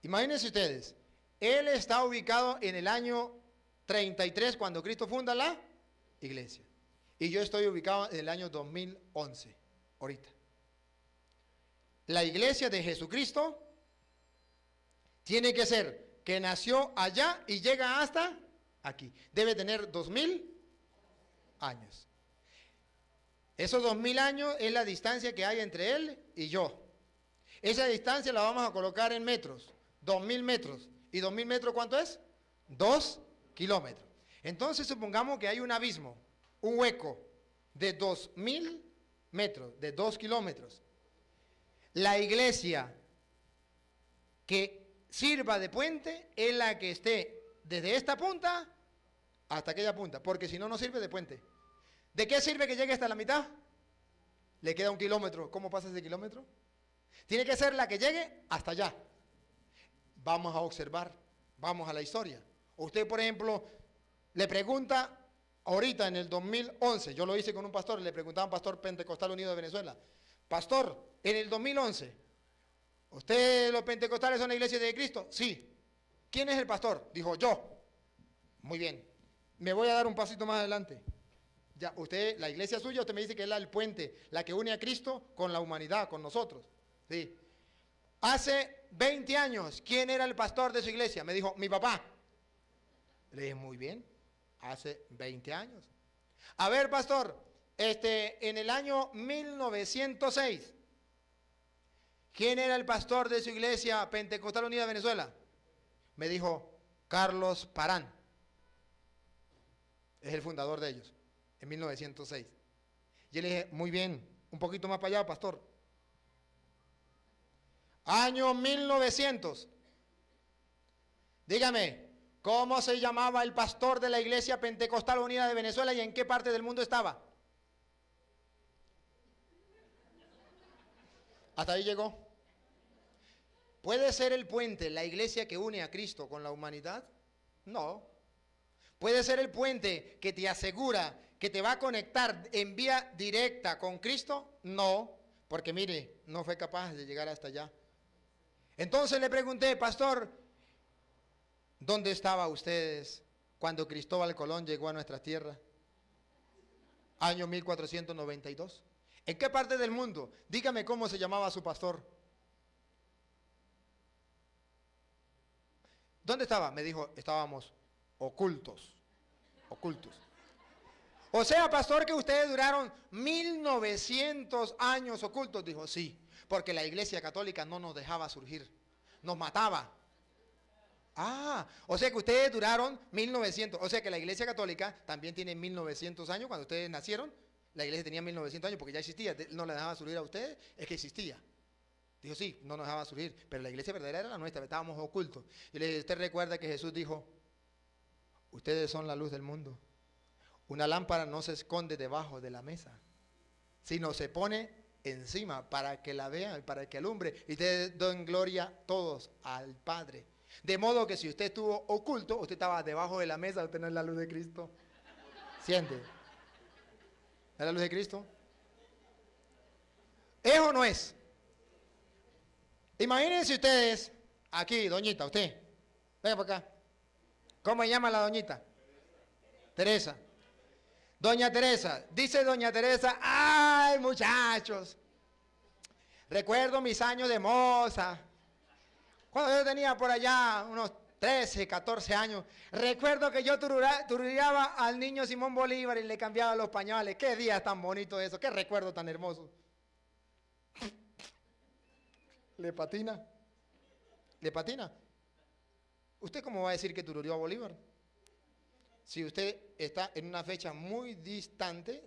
Imagínense ustedes, él está ubicado en el año 33 cuando Cristo funda la iglesia. Y yo estoy ubicado en el año 2011, ahorita. La iglesia de Jesucristo tiene que ser que nació allá y llega hasta aquí. Debe tener 2000 años. Esos 2000 años es la distancia que hay entre él y yo. Esa distancia la vamos a colocar en metros. 2000 metros. ¿Y 2000 metros cuánto es? 2 kilómetros. Entonces supongamos que hay un abismo, un hueco de 2000 metros, de 2 kilómetros. La iglesia que sirva de puente es la que esté desde esta punta hasta aquella punta, porque si no, no sirve de puente. ¿De qué sirve que llegue hasta la mitad? Le queda 1 kilómetro. ¿Cómo pasa ese kilómetro? Tiene que ser la que llegue hasta allá. Vamos a observar, vamos a la historia. Usted, por ejemplo, le pregunta, ahorita en el 2011, yo lo hice con un pastor, le preguntaba a un pastor pentecostal unido de Venezuela, pastor, en el 2011, ¿usted los pentecostales son la iglesia de Cristo? Sí. ¿Quién es el pastor? Dijo, yo. Muy bien. Me voy a dar un pasito más adelante. Ya, usted, la iglesia suya, usted me dice que es el puente, la que une a Cristo con la humanidad, con nosotros. Sí. Hace 20 años, ¿quién era el pastor de su iglesia? Me dijo, mi papá. Le dije, muy bien, hace 20 años. A ver, pastor, en el año 1906, ¿quién era el pastor de su iglesia Pentecostal Unida de Venezuela? Me dijo, Carlos Parán. Es el fundador de ellos, en 1906. Yo le dije, muy bien, un poquito más para allá, pastor. Año 1900. Dígame, ¿cómo se llamaba el pastor de la Iglesia Pentecostal Unida de Venezuela y en qué parte del mundo estaba? Hasta ahí llegó. ¿Puede ser el puente la iglesia que une a Cristo con la humanidad? No. ¿Puede ser el puente que te asegura que te va a conectar en vía directa con Cristo? No, porque mire, no fue capaz de llegar hasta allá. Entonces le pregunté, pastor, ¿dónde estaban ustedes cuando Cristóbal Colón llegó a nuestra tierra? Año 1492. ¿En qué parte del mundo? Dígame cómo se llamaba su pastor. ¿Dónde estaba? Me dijo, estábamos ocultos. Ocultos. O sea, pastor, que ustedes duraron 1900 años ocultos. Dijo, sí, porque la Iglesia Católica no nos dejaba surgir, nos mataba. Ah, o sea que ustedes duraron 1900, o sea que la Iglesia Católica también tiene 1900 años. Cuando ustedes nacieron, la Iglesia tenía 1900 años porque ya existía, no la dejaba surgir a ustedes, es que existía. Dijo, sí, no nos dejaba surgir, pero la Iglesia verdadera era la nuestra, estábamos ocultos. Y le dije, ¿usted recuerda que Jesús dijo, ustedes son la luz del mundo? Una lámpara no se esconde debajo de la mesa, sino se pone encima para que la vean, para que alumbre. Y ustedes den gloria todos al Padre. De modo que si usted estuvo oculto, usted estaba debajo de la mesa, usted no es la luz de Cristo. ¿Siente? ¿Es la luz de Cristo? ¿Es o no es? Imagínense ustedes, aquí, doñita, usted, venga para acá. ¿Cómo se llama la doñita? Teresa. Doña Teresa, dice doña Teresa, ay muchachos, recuerdo mis años de moza, cuando yo tenía por allá unos 13, 14 años, recuerdo que yo turuleaba al niño Simón Bolívar y le cambiaba los pañales. Qué día tan bonito eso, qué recuerdo tan hermoso. ¿Le patina? ¿Le patina? ¿Usted cómo va a decir que turuleó a Bolívar? Si usted está en una fecha muy distante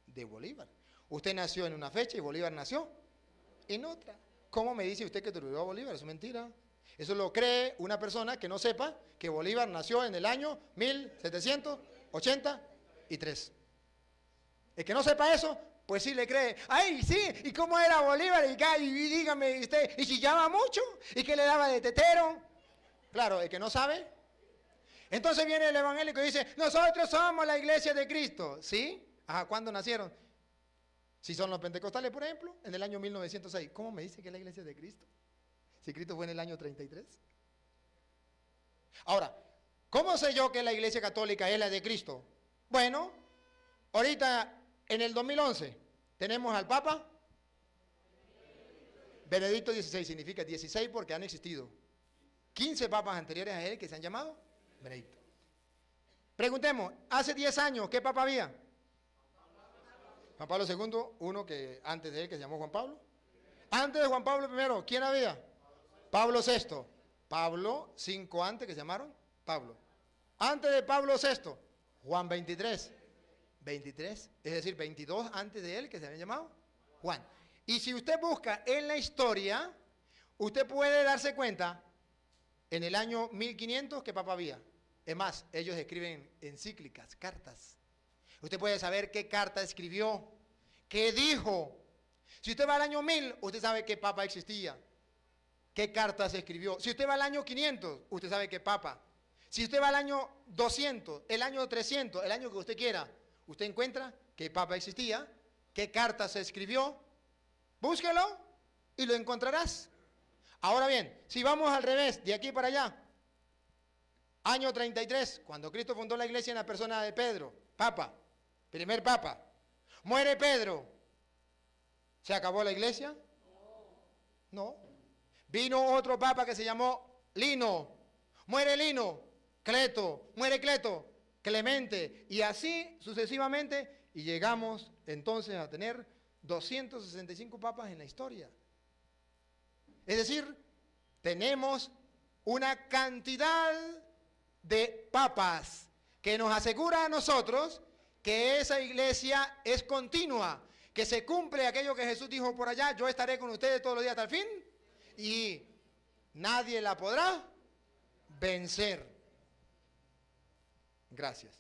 de Bolívar. Usted nació en una fecha y Bolívar nació en otra. ¿Cómo me dice usted que turuleó a Bolívar? Eso es mentira. Eso lo cree una persona que no sepa que Bolívar nació en el año 1783. El que no sepa eso, pues sí le cree. ¡Ay, sí! ¿Y cómo era Bolívar? Y dígame usted, ¿y chillaba mucho? ¿Y qué le daba de tetero? Claro, el que no sabe. Entonces viene el evangélico y dice, nosotros somos la iglesia de Cristo. ¿Sí? Ajá, ¿cuándo nacieron? Si son los pentecostales, por ejemplo, en el año 1906. ¿Cómo me dice que es la iglesia de Cristo? Si Cristo fue en el año 33. Ahora, ¿cómo sé yo que la iglesia católica es la de Cristo? Bueno, ahorita en el 2011 tenemos al Papa Benedicto XVI, significa 16 porque han existido 15 papas anteriores a él que se han llamado Benedicto. Preguntemos, hace 10 años, ¿qué papa había? Juan Pablo II, uno que antes de él que se llamó Juan Pablo. Antes de Juan Pablo I, ¿quién había? Pablo VI. Pablo, 5 antes que se llamaron Pablo. Antes de Pablo VI, Juan 23. 23, es decir, 22 antes de él que se habían llamado Juan. Y si usted busca en la historia, usted puede darse cuenta en el año 1500 ¿qué papa había? Es más, ellos escriben encíclicas, cartas. Usted puede saber qué carta escribió, qué dijo. Si usted va al año 1000, usted sabe qué papa existía, qué carta se escribió. Si usted va al año 500, usted sabe qué papa. Si usted va al año 200, el año 300, el año que usted quiera, usted encuentra qué papa existía, qué carta se escribió. Búsquelo y lo encontrarás. Ahora bien, si vamos al revés, de aquí para allá, año 33, cuando Cristo fundó la iglesia en la persona de Pedro, papa, primer papa, muere Pedro, ¿se acabó la iglesia? No. Vino otro papa que se llamó Lino, muere Lino, Cleto, muere Cleto, Clemente, y así sucesivamente, y llegamos entonces a tener 265 papas en la historia. Es decir, tenemos una cantidad de papas que nos asegura a nosotros que esa iglesia es continua, que se cumple aquello que Jesús dijo por allá, yo estaré con ustedes todos los días hasta el fin, y nadie la podrá vencer. Gracias.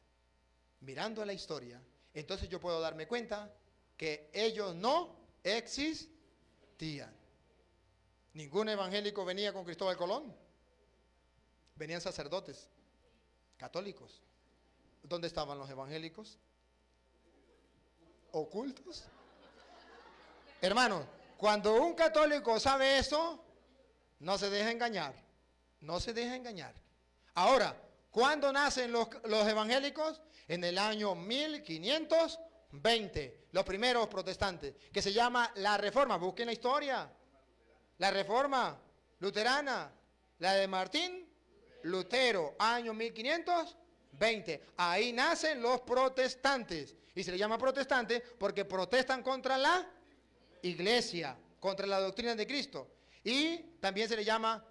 Mirando la historia, entonces yo puedo darme cuenta que ellos no existían. Ningún evangélico venía con Cristóbal Colón. Venían sacerdotes católicos. ¿Dónde estaban los evangélicos? ¿Ocultos? Hermano, cuando un católico sabe eso, no se deja engañar. No se deja engañar. Ahora, ¿cuándo nacen los evangélicos? En el año 1520. Los primeros protestantes, que se llama la Reforma. Busquen la historia. La Reforma luterana, la de Martín Lutero, año 1520. Ahí nacen los protestantes. Y se les llama protestantes porque protestan contra la iglesia, contra la doctrina de Cristo. Y también se les llama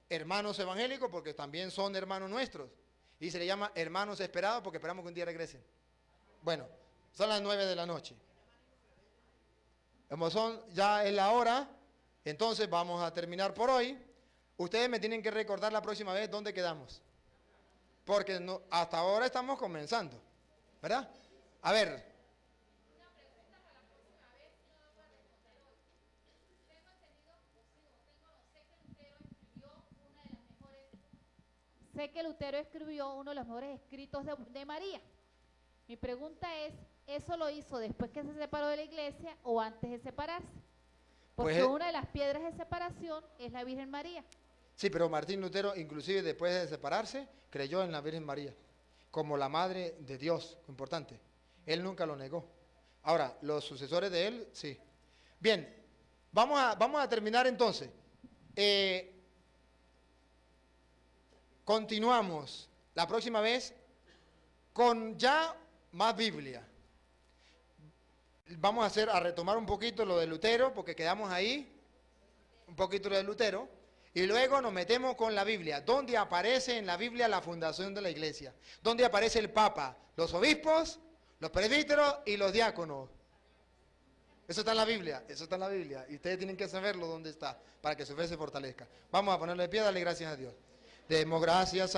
hermanos evangélicos porque también son hermanos nuestros. Y se les llama hermanos esperados porque esperamos que un día regresen. Bueno, son las 9 de la noche. Como son, ya es la hora, entonces vamos a terminar por hoy. Ustedes me tienen que recordar la próxima vez dónde quedamos. Porque no, hasta ahora estamos comenzando, ¿verdad? A ver. Sé que Lutero escribió uno de los mejores escritos de María. Mi pregunta es, ¿eso lo hizo después que se separó de la iglesia o antes de separarse? Porque Pues, una de las piedras de separación es la Virgen María. Sí, pero Martín Lutero, inclusive después de separarse, creyó en la Virgen María como la madre de Dios, importante. Él nunca lo negó. Ahora, los sucesores de él, sí. Bien, vamos a terminar entonces. Continuamos la próxima vez con ya más Biblia. Vamos a retomar un poquito lo de Lutero, porque quedamos ahí, un poquito lo de Lutero, y luego nos metemos con la Biblia. ¿Dónde aparece en la Biblia la fundación de la iglesia? ¿Dónde aparece el Papa? Los obispos, los presbíteros y los diáconos. Eso está en la Biblia, eso está en la Biblia. Y ustedes tienen que saberlo dónde está, para que su fe se fortalezca. Vamos a ponerle de pie, darle gracias a Dios. Demos gracias a